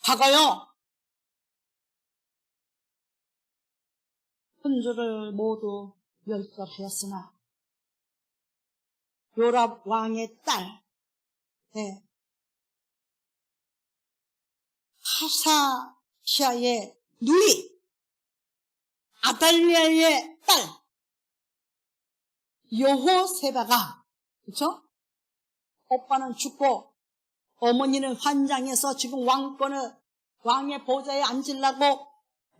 박아요. 혼주를 모두 멸절하였으나 요랍 왕의 딸, 네. 하사시아의 누이, 아달랴의 딸, 여호세바가, 그렇죠? 오빠는 죽고 어머니는 환장해서 지금 왕의 보좌에 앉으려고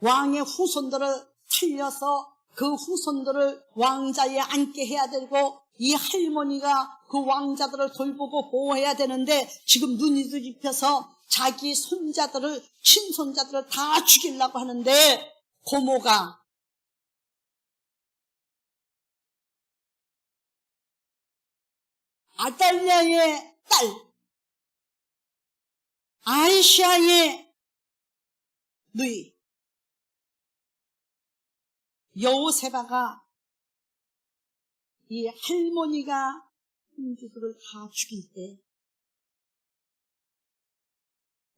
왕의 후손들을 살려서 그 후손들을 왕자에 앉게 해야 되고, 이 할머니가 그 왕자들을 돌보고 보호해야 되는데 지금 눈이 뒤집혀서 자기 손자들을, 친손자들을 다 죽이려고 하는데, 고모가 아달랴의 딸 아이샤의 누이 여호세바가 이 할머니가 형제들을 다 죽일 때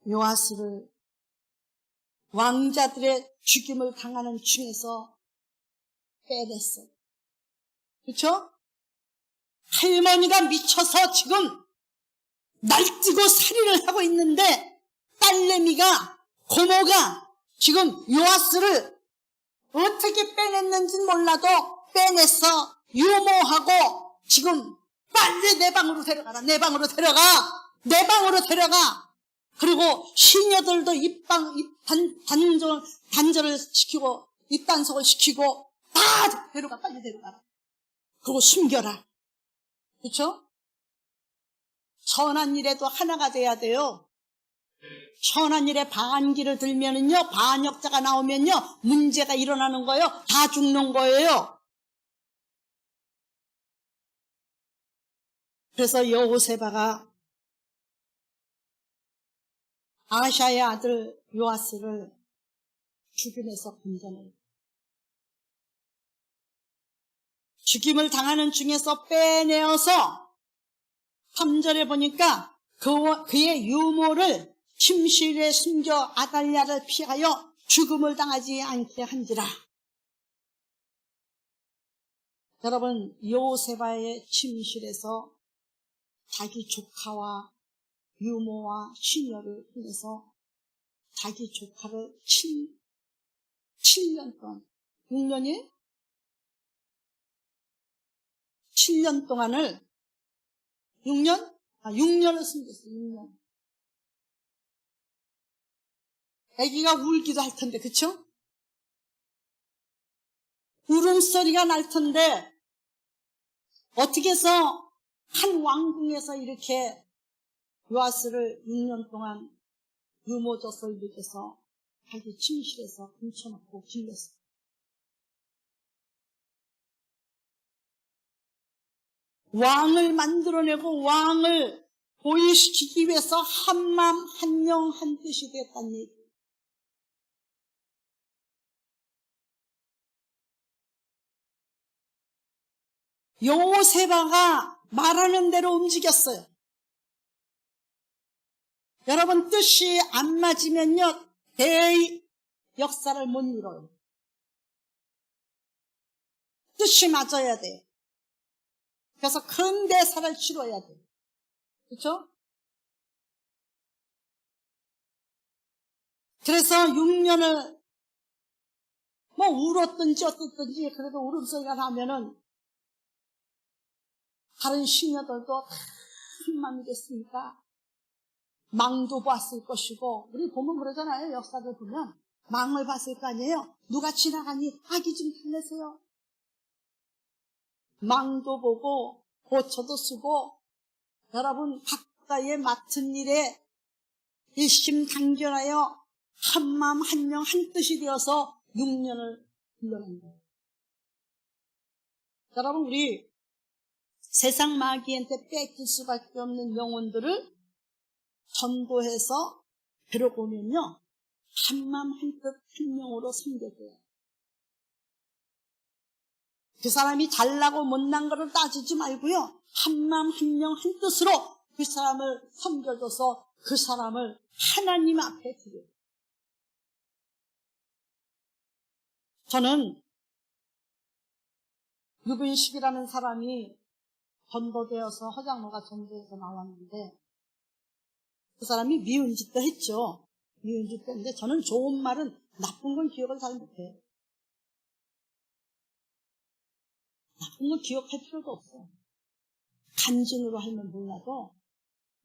요아스를 왕자들의 죽임을 당하는 중에서 빼냈어요. 그렇죠? 할머니가 미쳐서 지금 날뛰고 살인을 하고 있는데, 딸내미가, 고모가 지금 요아스를 어떻게 빼냈는지 몰라도 빼내서 유모하고 지금 빨리 내 방으로 데려가라, 내 방으로 데려가, 내 방으로 데려가. 그리고 시녀들도 단절을 시키고 입단속을 시키고 다 데려가, 빨리 데려가라. 그리고 숨겨라. 그렇죠? 선한 일에도 하나가 돼야 돼요. 선한 일에 반기를 들면은요, 반역자가 나오면요, 문제가 일어나는 거예요. 다 죽는 거예요. 그래서 여호세바가 아샤의 아들 요아스를 죽임에서 건져내요. 죽임을 당하는 중에서 빼내어서 3절에 보니까 그의 유모를 침실에 숨겨 아달랴를 피하여 죽음을 당하지 않게 한지라. 여러분, 요세바의 침실에서 자기 조카와 유모와 시녀를 통해서 자기 조카를 7년 동안, 6년이? 7년 동안을, 6년을 숨겼어요. 6년. 아기가 울기도 할 텐데, 그쵸? 울음소리가 날 텐데, 어떻게 해서 한 왕궁에서 이렇게 요아스를 6년 동안 유모젖을 먹여서 자기 침실에서 훔쳐놓고 길렀어요. 왕을 만들어내고 왕을 보위시키기 위해서 한마음 한영 한뜻이 됐다는 얘기예요. 요세바가 말하는 대로 움직였어요. 여러분, 뜻이 안 맞으면요, 대의 역사를 못 이뤄요. 뜻이 맞아야 돼. 그래서 큰 대사를 치러야 돼. 그렇죠? 그래서 6년을 뭐 울었든지 어떻든지 그래도 울음소리가 나면은 다른 시녀들도 다 한마음이겠습니까? 망도 봤을 것이고, 우리 보면 그러잖아요. 역사를 보면 망을 봤을 거 아니에요. 누가 지나가니 아기 좀 달래세요. 망도 보고 고초도 쓰고, 여러분 각자의 맡은 일에 일심단결하여 한마음 한영 한뜻이 되어서 6년을 흘러간 거예요. 여러분, 우리 세상 마귀한테 뺏길 수밖에 없는 영혼들을 전도해서 데려오면요, 한마음 한뜻 한영으로 섬겨줘요. 그 사람이 잘나고 못난 거를 따지지 말고요, 한마음 한영 한뜻으로 그 사람을 섬겨줘서 그 사람을 하나님 앞에 드려요. 저는 유빈식이라는 사람이 전도되어서 허장로가 전도해서 나왔는데 그 사람이 미운 짓도 했죠. 미운 짓도 했는데 저는 좋은 말은 나쁜 건 기억을 잘 못해요. 나쁜 건 기억할 필요도 없어. 간증으로 하면 몰라도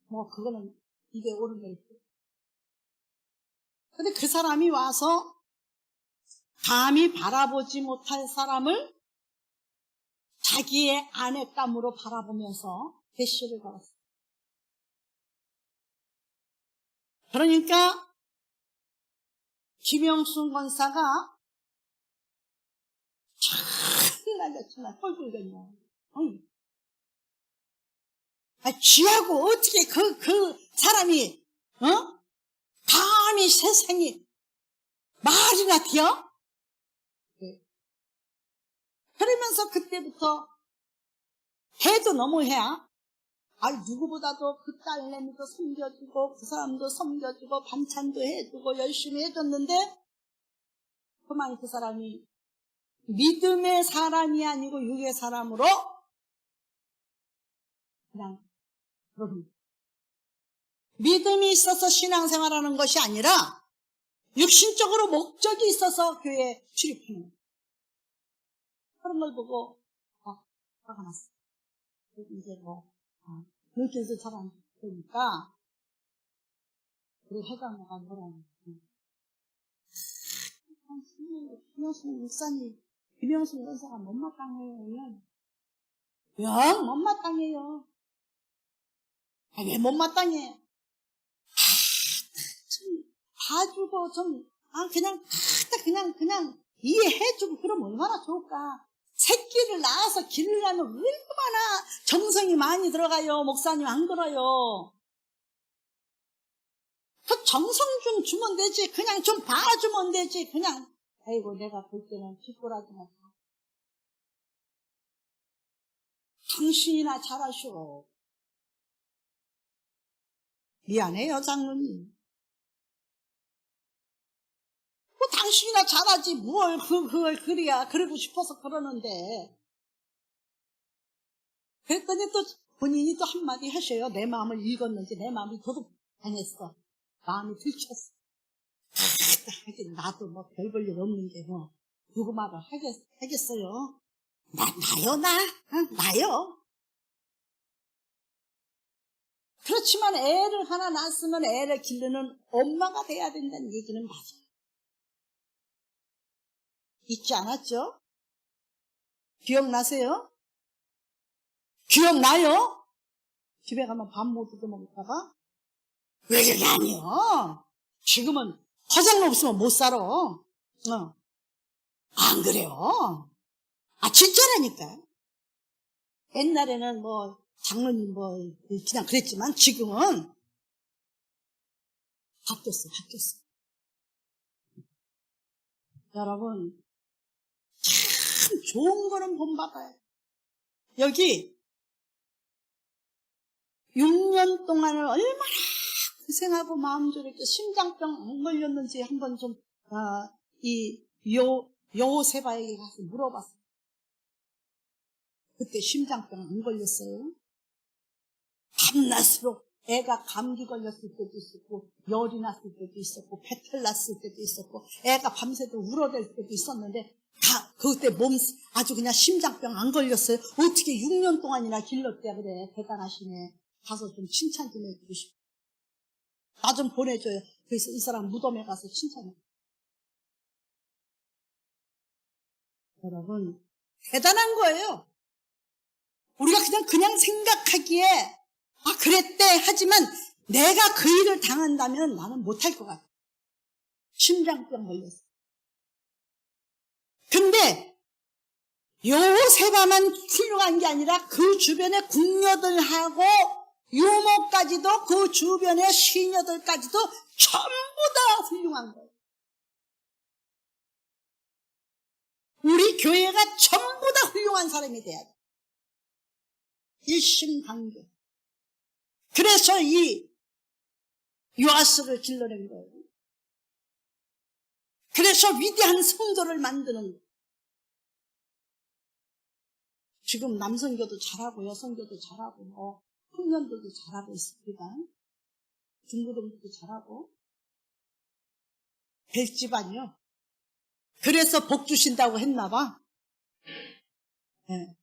뭐 그거는 이게 옳은 게 있고. 근데 그 사람이 와서 감히 바라보지 못할 사람을 자기의 아내감으로 바라보면서 대시를 걸었어요. 그러니까 김영순 권사가 참나 꼴불견이야. 쥐하고 어떻게 그 사람이 감히 세상에 말이나 튀어? 그러면서 그때부터 해도 너무해야 누구보다도 그 딸내미도 섬겨주고 그 사람도 섬겨주고 반찬도 해주고 열심히 해줬는데 그만 그 사람이 믿음의 사람이 아니고 육의 사람으로 그냥 믿음이 있어서 신앙생활하는 것이 아니라 육신적으로 목적이 있어서 교회에 출입하는 그런 걸 보고 화가 났어. 이제 눈길도 잘 안 되니까 우리 회장님가 뭐라는 김영순 목사님 김영순 권사가 못마땅해요. 영 못마땅해요. 왜 못마땅해? 좀 봐주고 좀 그냥 이해해주고 그러면 얼마나 좋을까. 새끼를 낳아서 기르려면 얼마나 정성이 많이 들어가요. 목사님 안 그래요? 그 정성 좀 주면 되지. 그냥 좀 봐주면 되지. 그냥 아이고 내가 볼 때는 뒷골아지나 당신이나 잘하시오. 미안해요 장로님. 뭐 당신이나 잘하지 뭘 그걸 그래야 그러고 싶어서 그러는데. 그랬더니 또 본인이 또 한마디 하셔요. 내 마음을 읽었는지 내 마음이 도둑당했어. 마음이 들켰어. 하긴 나도 뭐 별 볼 일 없는 게 뭐 누구 말을 하겠어요. 나요. 그렇지만 애를 하나 낳았으면 애를 기르는 엄마가 돼야 된다는 얘기는 맞아요. 잊지 않았죠? 기억나세요? 기억나요? 집에 가면 밥 못 뜯어 먹을까봐? 왜 그게 아니요. 지금은 화장품 없으면 못 살아. 안 그래요? 진짜라니까. 옛날에는 뭐 장로님 뭐 그냥 그랬지만 지금은 바뀌었어. 여러분 참 좋은 거는 본받아요. 여기 6년 동안을 얼마나 고생하고 마음 졸였고 심장병 안 걸렸는지 한번 좀 여호세바에게 가서 물어봤어요. 그때 심장병 안 걸렸어요? 밤낮으로 애가 감기 걸렸을 때도 있었고 열이 났을 때도 있었고 배탈 났을 때도 있었고 애가 밤새도록 울어댈 때도 있었는데 다 그때 몸 아주 그냥 심장병 안 걸렸어요. 어떻게 6년 동안이나 길렀대. 그래 대단하시네. 가서 좀 칭찬 좀 해주고 싶어. 나 좀 보내줘요. 그래서 이 사람 무덤에 가서 칭찬해. 여러분 대단한 거예요. 우리가 그냥 생각하기에 그랬대 하지만 내가 그 일을 당한다면 나는 못할 것 같아. 심장병 걸렸어. 근데 여호세바만 훌륭한 게 아니라 그 주변의 궁녀들하고 유모까지도 그 주변의 시녀들까지도 전부 다 훌륭한 거예요. 우리 교회가 전부 다 훌륭한 사람이 돼야 돼. 일심단계. 그래서 이 요아스를 길러낸 거예요. 그래서 위대한 성도를 만드는 거예요. 지금 남선교도 잘하고 여선교도 잘하고 청년들도 잘하고 있습니다. 중고등부도 잘하고 벨집안이요. 그래서 복 주신다고 했나 봐. 네.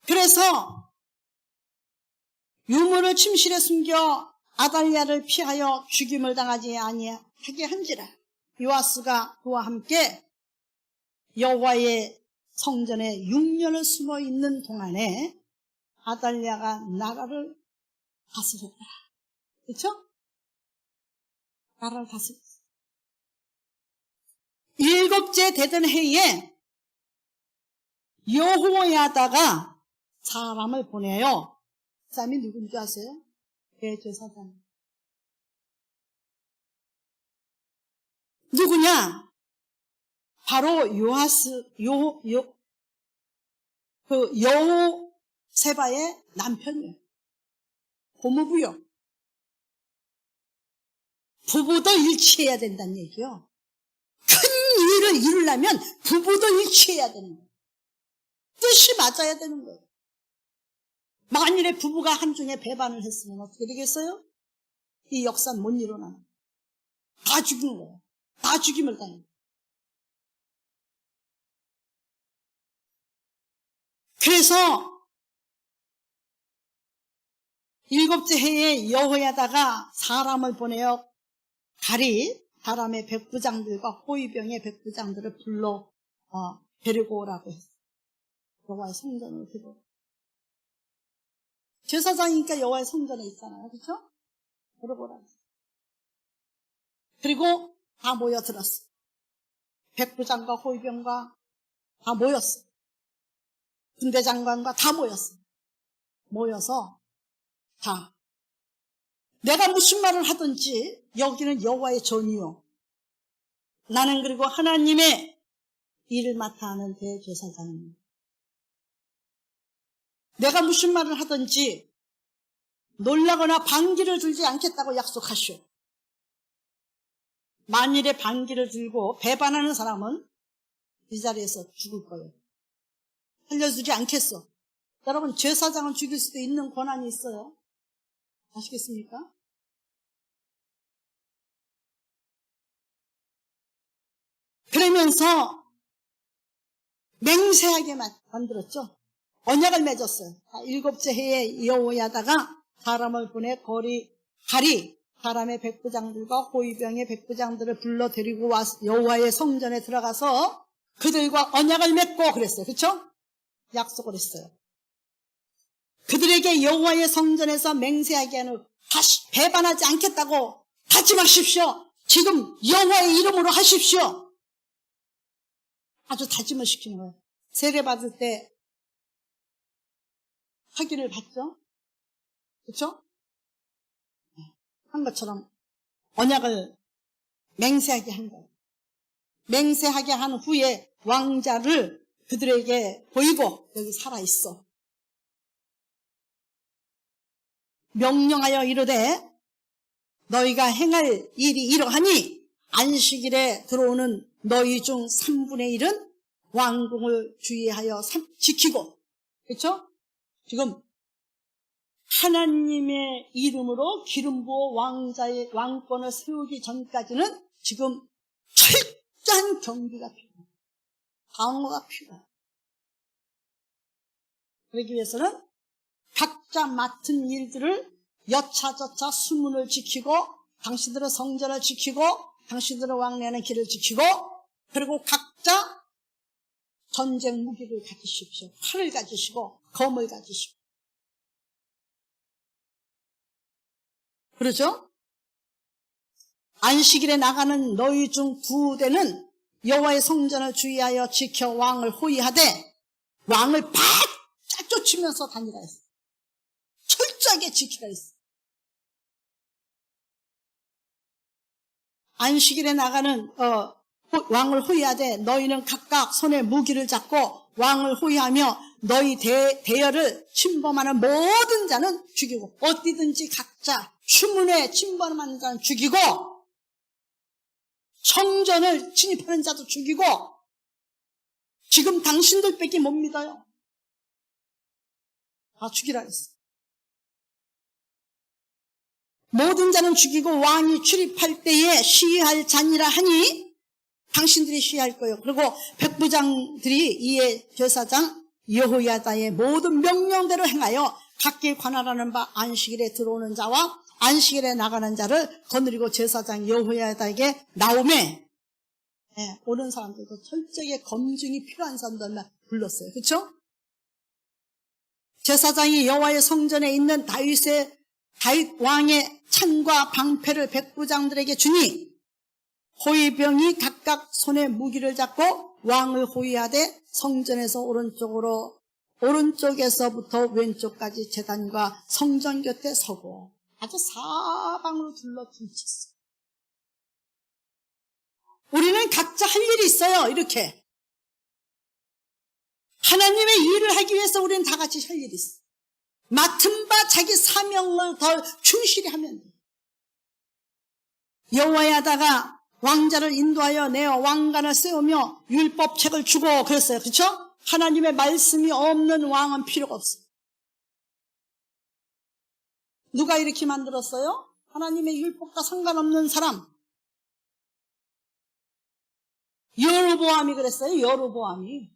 그래서 유물을 침실에 숨겨 아달랴를 피하여 죽임을 당하지 아니하게 한지라. 요아스가 그와 함께 여호와의 성전에 6년을 숨어 있는 동안에 아달랴가 나라를 다스렸다. 그렇죠? 나라를 다스렸어. 7째 되던 해에 여호야다가 사람을 보내요. 그 사람이 누군지 아세요? 대제사장. 누구냐? 바로 여호세바의 남편이에요. 고모부요. 부부도 일치해야 된다는 얘기요. 큰 일을 이루려면 부부도 일치해야 되는 거예요. 뜻이 맞아야 되는 거예요. 만일에 부부가 한중에 배반을 했으면 어떻게 되겠어요? 이 역사는 못 일어나는 거예요. 다 죽이는 거예요. 다 죽임을 당해요. 그래서 7째 해에 여호야다가 사람을 보내어 가람의 백부장들과 호위병의 백부장들을 불러 데리고 오라고 했어요. 여호와의 성전으로 데리고. 제사장이니까 여호와의 성전에 있잖아요. 그렇죠? 데리고 오라고 했어요. 그리고 다 모여들었어요. 백부장과 호위병과 다 모였어요. 군대 장관과 다 모였어요. 모여서 다 내가 무슨 말을 하든지 여기는 여호와의 전이요. 나는 그리고 하나님의 일을 맡아 하는 대제사장입니다. 내가 무슨 말을 하든지 놀라거나 반기를 들지 않겠다고 약속하시오. 만일에 반기를 들고 배반하는 사람은 이 자리에서 죽을 거예요. 살려주지 않겠어. 여러분, 제사장은 죽일 수도 있는 권한이 있어요. 아시겠습니까? 그러면서 맹세하게 만들었죠. 언약을 맺었어요. 7째 해에 여호야다가 사람을 보내 가람의 백부장들과 호위병의 백부장들을 불러 데리고 와서 여호와의 성전에 들어가서 그들과 언약을 맺고 그랬어요. 그렇죠? 약속을 했어요. 그들에게 여호와의 성전에서 맹세하게 하는 다시 배반하지 않겠다고 다짐하십시오. 지금 여호와의 이름으로 하십시오. 아주 다짐을 시키는 거예요. 세례 받을 때 확인을 받죠. 그렇죠? 한 것처럼 언약을 맹세하게 한 거예요. 맹세하게 한 후에 왕자를 그들에게 보이고 여기 살아있어. 명령하여 이르되 너희가 행할 일이 이러하니 안식일에 들어오는 너희 중 3분의 1은 왕궁을 주의하여 지키고. 그렇죠? 지금 하나님의 이름으로 기름 부어 왕자의 왕권을 세우기 전까지는 지금 철저한 경비가 필요해요. 방어가 필요해요. 그러기 위해서는 각자 맡은 일들을 여차저차 수문을 지키고 당신들은 성전을 지키고 당신들은 왕래하는 길을 지키고 그리고 각자 전쟁 무기를 가지십시오. 칼을 가지시고 검을 가지시고. 그렇죠? 안식일에 나가는 너희 중 2대는 여호와의 성전을 주의하여 지켜 왕을 호위하되 왕을 바짝 쫓으면서 다니라 했어. 철저하게 지키라 했어. 안식일에 나가는 왕을 호위하되 너희는 각각 손에 무기를 잡고 왕을 호위하며 너희 대열을 침범하는 모든 자는 죽이고 어디든지 각자 추문에 침범하는 자는 죽이고 성전을 침입하는 자도 죽이고 지금 당신들밖에 못 믿어요. 다 죽이라 했어. 모든 자는 죽이고 왕이 출입할 때에 시위할 자니라 하니 당신들이 시위할 거예요. 그리고 백부장들이 이에 제사장 여호야다의 모든 명령대로 행하여 각기 관할하는 바 안식일에 들어오는 자와 안식일에 나가는 자를 거느리고 제사장 여호야다에게 나오매, 오는 사람들도 철저하게 검증이 필요한 사람들만 불렀어요. 그렇죠? 제사장이 여호와의 성전에 있는 다윗 왕의 찬과 방패를 백부장들에게 주니 호위병이 각각 손에 무기를 잡고 왕을 호위하되 성전에서 오른쪽에서부터 왼쪽까지 제단과 성전 곁에 서고 아주 사방으로 둘러뭉쳤어. 우리는 각자 할 일이 있어요. 이렇게 하나님의 일을 하기 위해서 우리는 다 같이 할 일이 있어. 맡은 바 자기 사명을 더 충실히 하면 돼. 여호야다가 왕자를 인도하여 내어 왕관을 세우며 율법책을 주고 그랬어요. 그렇죠? 하나님의 말씀이 없는 왕은 필요가 없어요. 누가 이렇게 만들었어요? 하나님의 율법과 상관없는 사람. 여로보암이 그랬어요. 여로보암이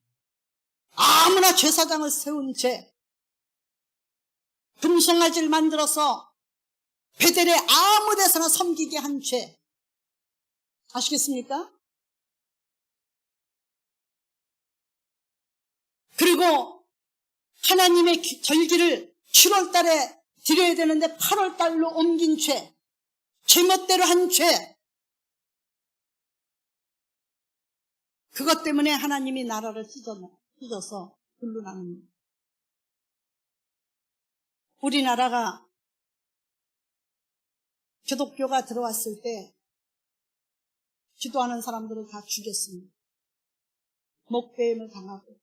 아무나 제사장을 세운 채 금송아지를 만들어서 베델에 아무 데서나 섬기게 한 죄. 아시겠습니까? 그리고 하나님의 절기를 7월 달에 드려야 되는데 8월 달로 옮긴 죄. 제멋대로 한 죄. 그것 때문에 하나님이 나라를 찢어서 불로 나눕니다. 우리나라가 기독교가 들어왔을 때 기도하는 사람들을 다 죽였습니다. 목배임을 당하고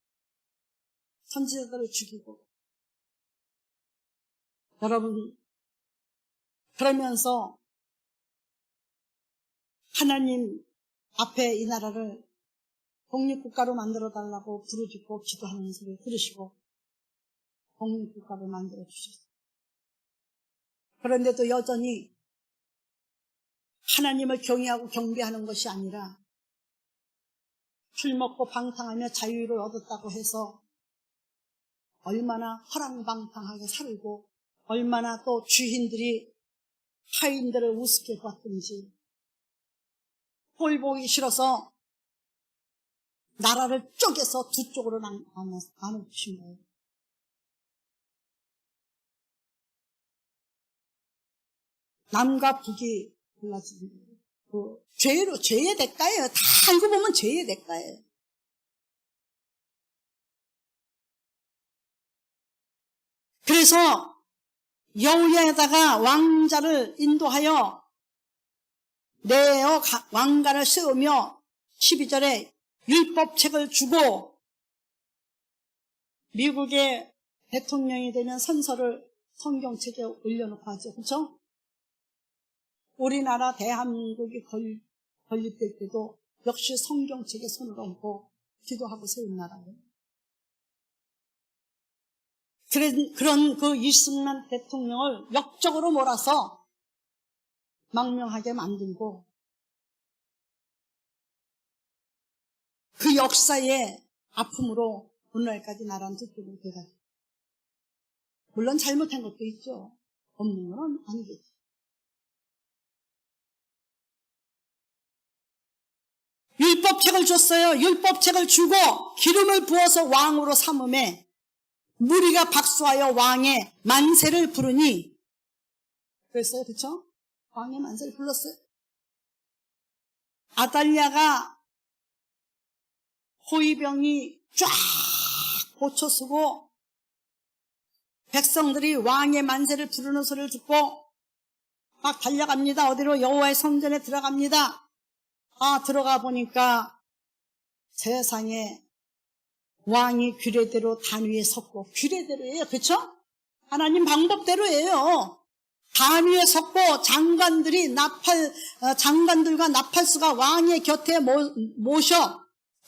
선지자들을 죽이고. 여러분, 그러면서 하나님 앞에 이 나라를 독립국가로 만들어달라고 부르짖고 기도하는 소리를 들으시고 독립국가로 만들어 주셨어요. 그런데도 여전히 하나님을 경외하고 경배하는 것이 아니라 술 먹고 방탕하며 자유를 얻었다고 해서 얼마나 허랑방탕하게 살고 얼마나 또 주인들이 하인들을 우습게 봤든지 꼴 보기 싫어서 나라를 쪼개서 두 쪽으로 나눠주신 거예요. 남과 북이 골라지는 거예요. 죄의 대가예요. 다 알고 보면 죄의 대가예요. 그래서 여호야다가 왕자를 인도하여 내어 왕관을 세우며 12절에 율법책을 주고 미국의 대통령이 되면 선서를 성경책에 올려놓고 하죠. 그렇죠? 우리나라 대한민국이 건립될 때도 역시 성경책에 손을 얹고 기도하고 세운 나라예요. 그런 그 이승만 대통령을 역적으로 몰아서 망명하게 만들고 그 역사의 아픔으로 오늘날까지 나라는 저쪽으로 돼가지고. 물론 잘못한 것도 있죠. 없는 건 아니겠죠. 율법책을 줬어요. 율법책을 주고 기름을 부어서 왕으로 삼음에 무리가 박수하여 왕의 만세를 부르니 그랬어요. 그렇죠? 왕의 만세를 불렀어요. 아달랴가 호위병이 쫙 고쳐쓰고 백성들이 왕의 만세를 부르는 소리를 듣고 막 달려갑니다. 어디로? 여호와의 성전에 들어갑니다. 들어가 보니까 세상에 왕이 규례대로 단 위에 섰고, 규례대로예요. 그렇죠? 하나님 방법대로예요. 단 위에 섰고 장관들과 나팔수가 왕의 곁에 모셔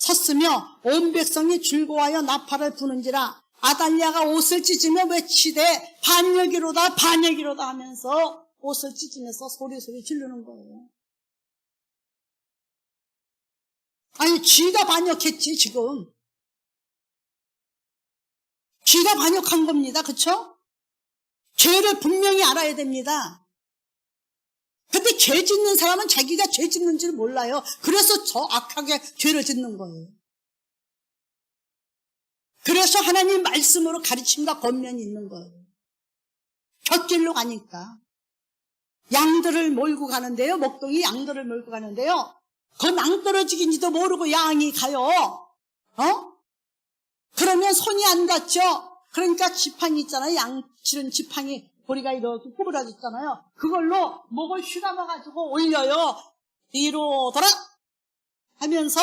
섰으며 온 백성이 즐거워하여 나팔을 부는지라. 아달랴가 옷을 찢으며 외치되 반역이로다 반역이로다 하면서 옷을 찢으면서 소리 지르는 거예요. 아니 쥐가 반역했지 지금. 쥐가 반역한 겁니다. 그렇죠? 죄를 분명히 알아야 됩니다. 근데 죄 짓는 사람은 자기가 죄 짓는 줄 몰라요. 그래서 저 악하게 죄를 짓는 거예요. 그래서 하나님 말씀으로 가르침과 권면이 있는 거예요. 곁길로 가니까. 양들을 몰고 가는데요. 목동이 양들을 몰고 가는데요. 그 낭떠러지긴지도 모르고 양이 가요. 그러면 손이 안 닿죠. 그러니까 지팡이 있잖아요. 양 치는 지팡이 고리가 이렇게 구부러졌잖아요. 그걸로 목을 휘감아가지고 올려요. 뒤로 돌아 하면서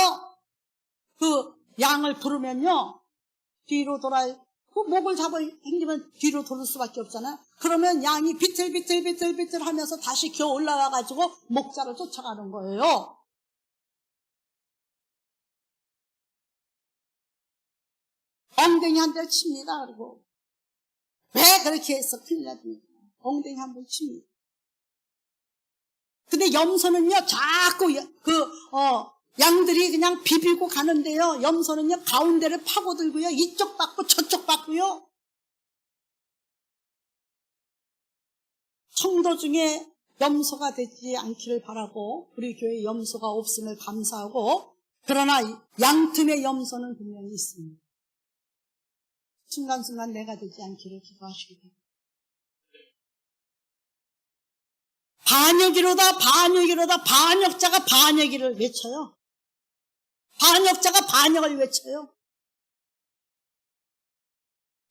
그 양을 부르면요. 뒤로 돌아, 그 목을 잡아 당기면 뒤로 돌을 수밖에 없잖아요. 그러면 양이 비틀비틀 하면서 다시 기어 올라와가지고 목자를 쫓아가는 거예요. 엉덩이 한 대 칩니다. 그리고 왜 그렇게 해서 큰일 납니까? 엉덩이 한 번 칩니다. 근데 염소는요 자꾸 양들이 그냥 비비고 가는데요. 염소는요 가운데를 파고들고요. 이쪽 받고 저쪽 받고요. 성도 중에 염소가 되지 않기를 바라고 우리 교회에 염소가 없음을 감사하고, 그러나 양 틈에 염소는 분명히 있습니다. 순간순간 내가 되지 않기를 기도하시기 바랍니다. 반역이로다 반역이로다. 반역자가 반역이를 외쳐요. 반역자가 반역을 외쳐요.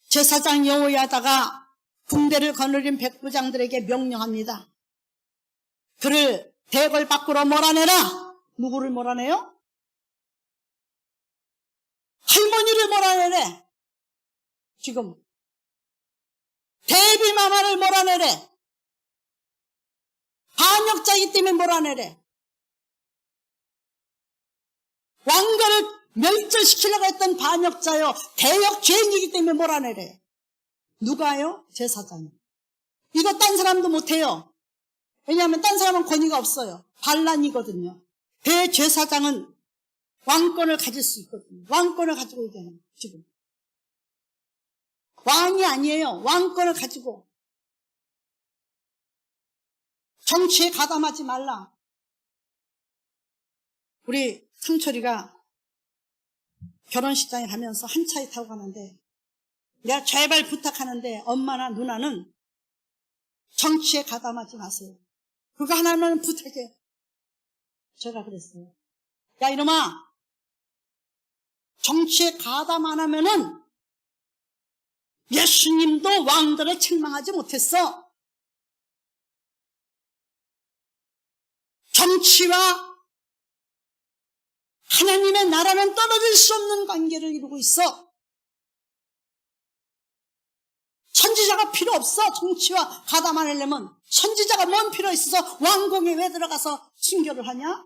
제사장 여호야다가 군대를 거느린 백부장들에게 명령합니다. 그를 대궐 밖으로 몰아내라. 누구를 몰아내요? 할머니를 몰아내래. 지금 대비마마를 몰아내래. 반역자이기 때문에 몰아내래. 왕가를 멸절시키려고 했던 반역자요. 대역 죄인이기 때문에 몰아내래. 누가요? 제사장. 이거 딴 사람도 못해요. 왜냐하면 딴 사람은 권위가 없어요. 반란이거든요. 대제사장은 왕권을 가질 수 있거든요. 왕권을 가지고 있잖아요. 지금 왕이 아니에요. 왕권을 가지고. 정치에 가담하지 말라. 우리 상철이가 결혼식장에 가면서 한 차에 타고 가는데 내가 제발 부탁하는데 엄마나 누나는 정치에 가담하지 마세요. 그거 하나는 부탁해. 제가 그랬어요. 야 이놈아, 정치에 가담 안 하면은 예수님도 왕들을 책망하지 못했어. 정치와 하나님의 나라는 떨어질 수 없는 관계를 이루고 있어. 선지자가 필요 없어. 정치와 가담 안 하려면 선지자가 뭔 필요 있어서 왕궁에 왜 들어가서 순교를 하냐?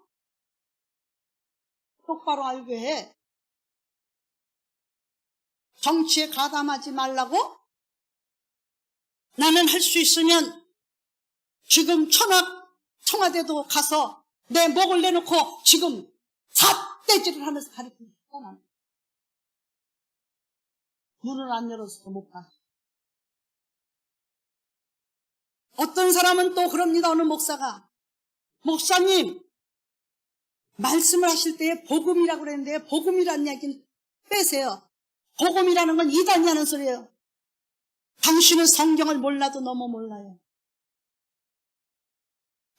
똑바로 알게 해. 정치에 가담하지 말라고? 나는 할 수 있으면 지금 청와대도 가서 내 목을 내놓고 지금 삿대질을 하면서 가르치고 싶다. 나는. 문을 안 열어서 못 가. 어떤 사람은 또 그럽니다. 어느 목사가. 목사님, 말씀을 하실 때에 복음이라고 그랬는데 복음이라는 얘기는 빼세요. 복음이라는 건 이단이라는 소리예요. 당신은 성경을 몰라도 너무 몰라요.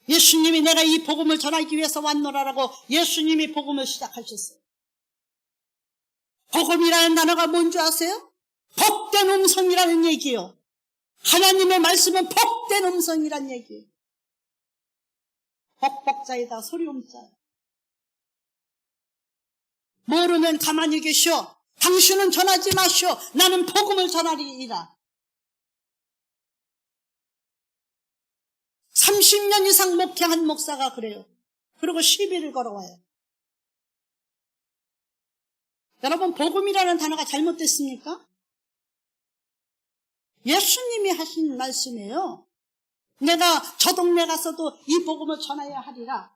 예수님이 내가 이 복음을 전하기 위해서 왔노라라고 예수님이 복음을 시작하셨어요. 복음이라는 단어가 뭔지 아세요? 복된 음성이라는 얘기예요. 하나님의 말씀은 복된 음성이라는 얘기예요. 복복자이다 소리음자. 모르면 가만히 계시오. 당신은 전하지 마시오. 나는 복음을 전하리이다. 30년 이상 목회한 목사가 그래요. 그리고 시비를 걸어와요. 여러분, 복음이라는 단어가 잘못됐습니까? 예수님이 하신 말씀이에요. 내가 저 동네 가서도 이 복음을 전해야 하리라.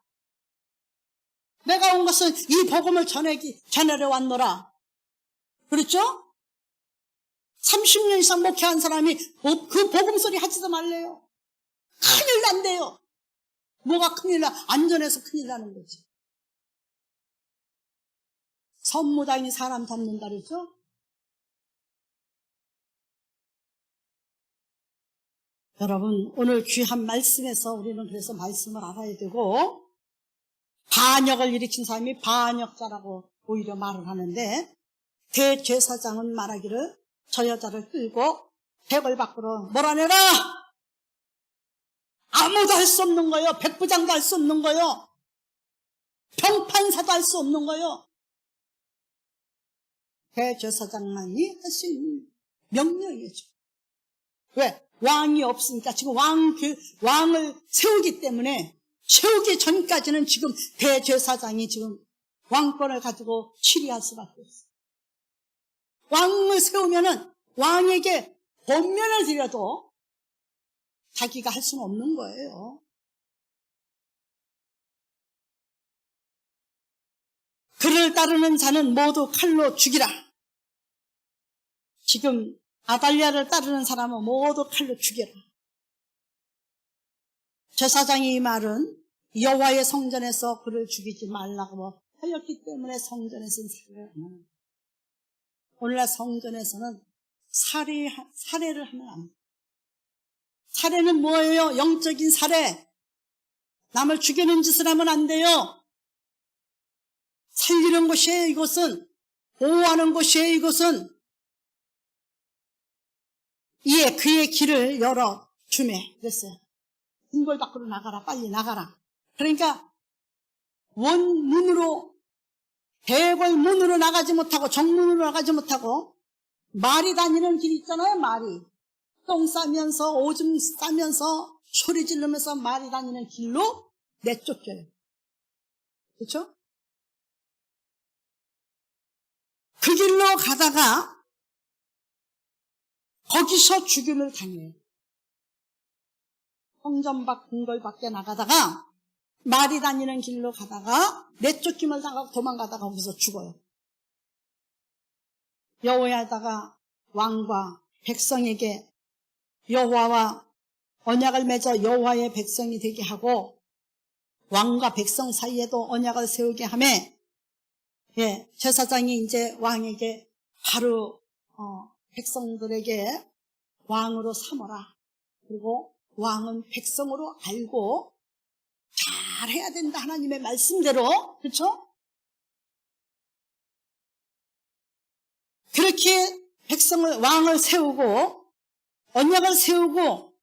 내가 온 것은 이 복음을 전하려 왔노라. 그렇죠? 30년 이상 목회한 사람이 그 복음 소리 하지도 말래요. 큰일 난대요. 뭐가 큰일 나? 안전해서 큰일 나는 거지. 선무당이 사람 잡는다 그랬죠? 여러분, 오늘 귀한 말씀에서 우리는 그래서 말씀을 알아야 되고, 반역을 일으킨 사람이 반역자라고 오히려 말을 하는데, 대제사장은 말하기를 저 여자를 끌고 백을 밖으로 몰아내라! 아무도 할 수 없는 거예요. 백부장도 할 수 없는 거예요. 평판사도 할 수 없는 거예요. 대제사장만이 할 수 있는 명령이죠. 왜? 왕이 없으니까 지금 왕을 세우기 때문에 세우기 전까지는 지금 대제사장이 지금 왕권을 가지고 치리할 수밖에 없어요. 왕을 세우면은 왕에게 권면을 드려도 자기가 할 수는 없는 거예요. 그를 따르는 자는 모두 칼로 죽이라. 지금 아달랴를 따르는 사람은 모두 칼로 죽여라. 제사장이 이 말은 여호와의 성전에서 그를 죽이지 말라고 하였기 때문에 성전에서는 살해를 안 하는 거예요. 오늘날 성전에서는 살해를 하면 안 돼요. 살해는 뭐예요? 영적인 살해. 남을 죽이는 짓을 하면 안 돼요. 살리는 것이에요, 이것은. 보호하는 것이에요, 이것은. 이에 그의 길을 열어 주매 그랬어요. 궁궐 밖으로 나가라, 빨리 나가라. 그러니까 원문으로, 대궐 문으로 나가지 못하고 정문으로 나가지 못하고 말이 다니는 길 있잖아요. 말이 똥 싸면서 오줌 싸면서 소리 지르면서 말이 다니는 길로 내쫓겨요. 그렇죠? 그 길로 가다가 거기서 죽임을 당해요. 성전 밖 궁궐 밖에 나가다가 말이 다니는 길로 가다가 내쫓김을 당하고 도망가다가 거기서 죽어요. 여호야다가 왕과 백성에게 여호와와 언약을 맺어 여호와의 백성이 되게 하고 왕과 백성 사이에도 언약을 세우게 하며, 제사장이 이제 왕에게 바로 백성들에게 왕으로 삼어라. 그리고 왕은 백성으로 알고 잘해야 된다. 하나님의 말씀대로. 그렇죠? 그렇게 왕을 세우고 언약을 세우고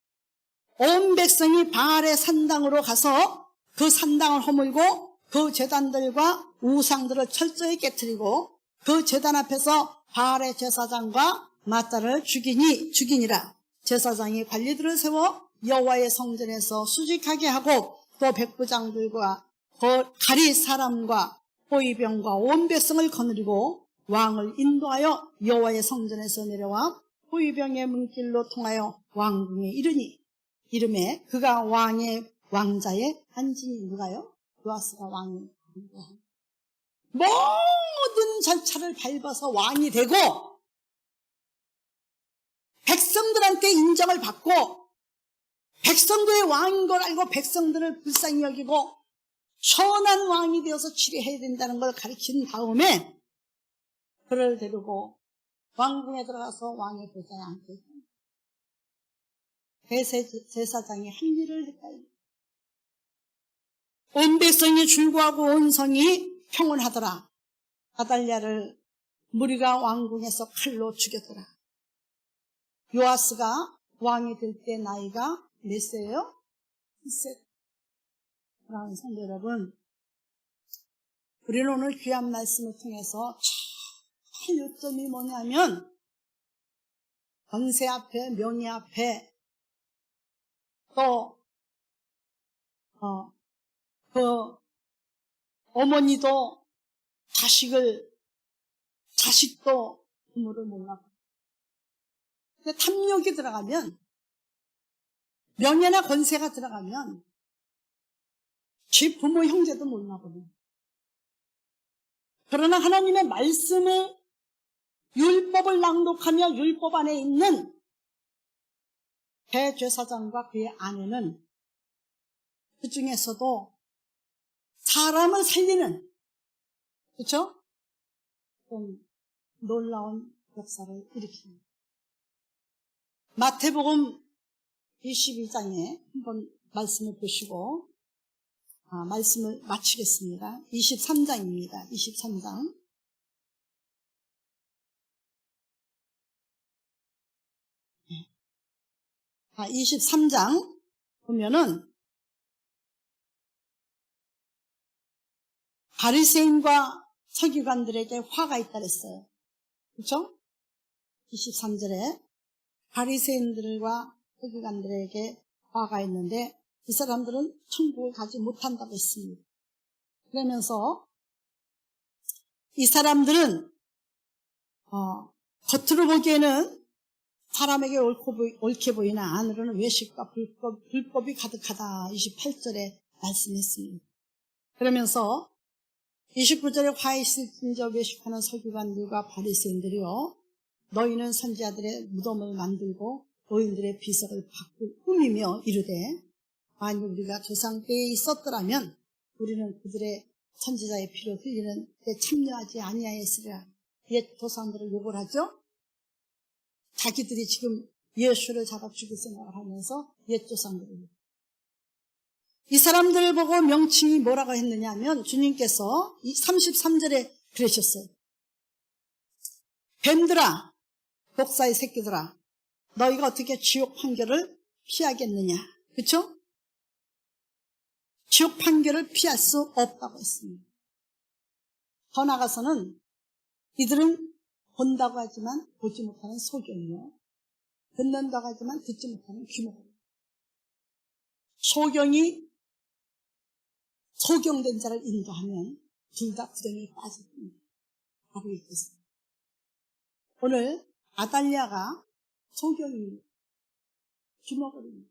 온 백성이 바알의 산당으로 가서 그 산당을 허물고 그 제단들과 우상들을 철저히 깨트리고 그 제단 앞에서 바알의 제사장과 마따를 죽이니라. 제사장이 관리들을 세워 여호와의 성전에서 수직하게 하고 또 백부장들과 가리 사람과 호위병과 온 백성을 거느리고 왕을 인도하여 여호와의 성전에서 내려와 호위병의 문길로 통하여 왕궁에 이르니 이름에 그가 왕자의 한진이 누가요? 요아스가 왕이 모든 절차를 밟아서 왕이 되고 백성들한테 인정을 받고 백성들의 왕인 걸 알고 백성들을 불쌍히 여기고 선한 왕이 되어서 치리해야 된다는 걸 가르친 다음에 그를 데리고 왕궁에 들어가서 왕의 보좌에 앉게 대제사장이 한 일을 했다요. 온 백성이 줄구하고 온 성이 평온하더라. 아달랴를 무리가 왕궁에서 칼로 죽였더라. 요아스가 왕이 될 때 나이가 몇 세예요? 1세. 사랑하는 성도 여러분, 우리는 오늘 귀한 말씀을 통해서 참 요점이 뭐냐면 권세 앞에 명예 앞에 또 그 어머니도 자식을 자식도 부모를 몰라고. 근데 탐욕이 들어가면, 명예나 권세가 들어가면 지 부모 형제도 몰라버려. 그러나 하나님의 말씀을, 율법을 낭독하며 율법 안에 있는 대제사장과 그의 아내는 그 중에서도 사람을 살리는, 그렇죠? 좀 놀라운 역사를 일으킵니다. 마태복음 22장에 한번 말씀을 보시고 말씀을 마치겠습니다. 23장입니다. 23장. 23장 보면은 바리새인과 서기관들에게 화가 있다 그랬어요. 그렇죠? 23절에 바리새인들과 서기관들에게 화가 있는데 이 사람들은 천국을 가지 못한다고 했습니다. 그러면서 이 사람들은 겉으로 보기에는 사람에게 옳게 보이나 안으로는 외식과 불법이 가득하다. 28절에 말씀했습니다. 그러면서 29절에 화 있을진저 외식하는 서기관들과 바리새인들이요, 너희는 선지자들의 무덤을 만들고 노인들의 비석을 꾸미며 이르되 만일 우리가 조상 때에 있었더라면 우리는 그들의 선지자의 피로 흘리는 데 참여하지 아니하였으리라. 옛 조상들을 욕을 하죠. 자기들이 지금 예수를 잡아 죽일 생각을 하면서 옛 조상들을. 이 사람들을 보고 명칭이 뭐라고 했느냐 하면 주님께서 33절에 그러셨어요. 뱀들아, 독사의 새끼들아, 너희가 어떻게 지옥 판결을 피하겠느냐. 그렇죠? 지옥 판결을 피할 수 없다고 했습니다. 더 나아가서는 이들은 본다고 하지만 보지 못하는 소경이요, 듣는다고 하지만 듣지 못하는 귀모입니다. 소경된 자를 인도하면 둘 다 불행에 빠집니다. 하고 있겠습니다. 오늘 아달랴가 소경입니다. 귀모입니다.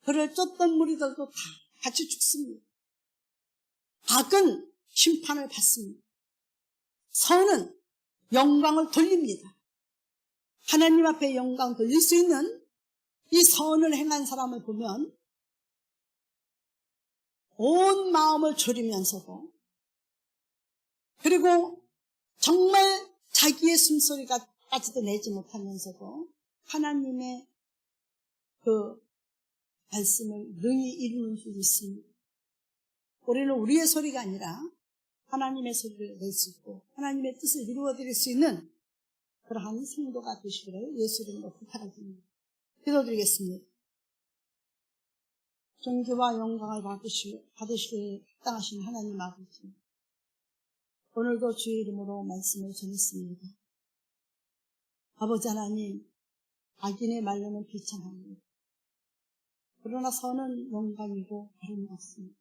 그를 쫓던 무리들도 다 같이 죽습니다. 악은 심판을 받습니다. 선은 영광을 돌립니다. 하나님 앞에 영광 돌릴 수 있는 이 선을 행한 사람을 보면 온 마음을 졸이면서도, 그리고 정말 자기의 숨소리까지도 내지 못하면서도 하나님의 그 말씀을 능히 이루는 줄 믿습니다. 우리는 우리의 소리가 아니라 하나님의 소리를 낼 수 있고 하나님의 뜻을 이루어드릴 수 있는 그러한 성도가 되시기를 예수 이름으로 부탁드립니다. 기도드리겠습니다. 존귀와 영광을 받으시길 합당하신 하나님 아버지, 오늘도 주의 이름으로 말씀을 전했습니다. 아버지 하나님, 악인의 말로는 비참합니다. 그러나 선은 영광이고 아름답습니다.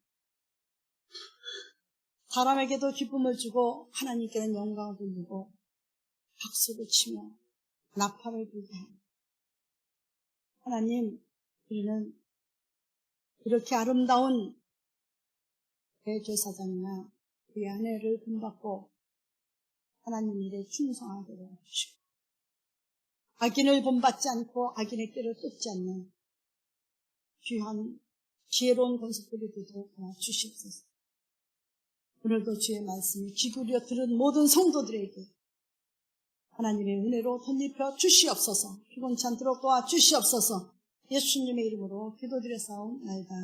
사람에게도 기쁨을 주고 하나님께는 영광을 돌리고 박수를 치며 나팔을 불게 합니다. 하나님, 우리는 이렇게 아름다운 대제사장이나 그의 아내를 본받고 하나님 일에 충성하도록 해주시고, 악인을 본받지 않고 악인의 꾀를 쫓지 않는 귀한 지혜로운 권속들이 되도록 주시옵소서. 오늘도 주의 말씀을 귀기울여 들은 모든 성도들에게 하나님의 은혜로 덧입혀 주시옵소서. 피곤치 않도록 도와 주시옵소서. 예수님의 이름으로 기도드려 싸움나이다.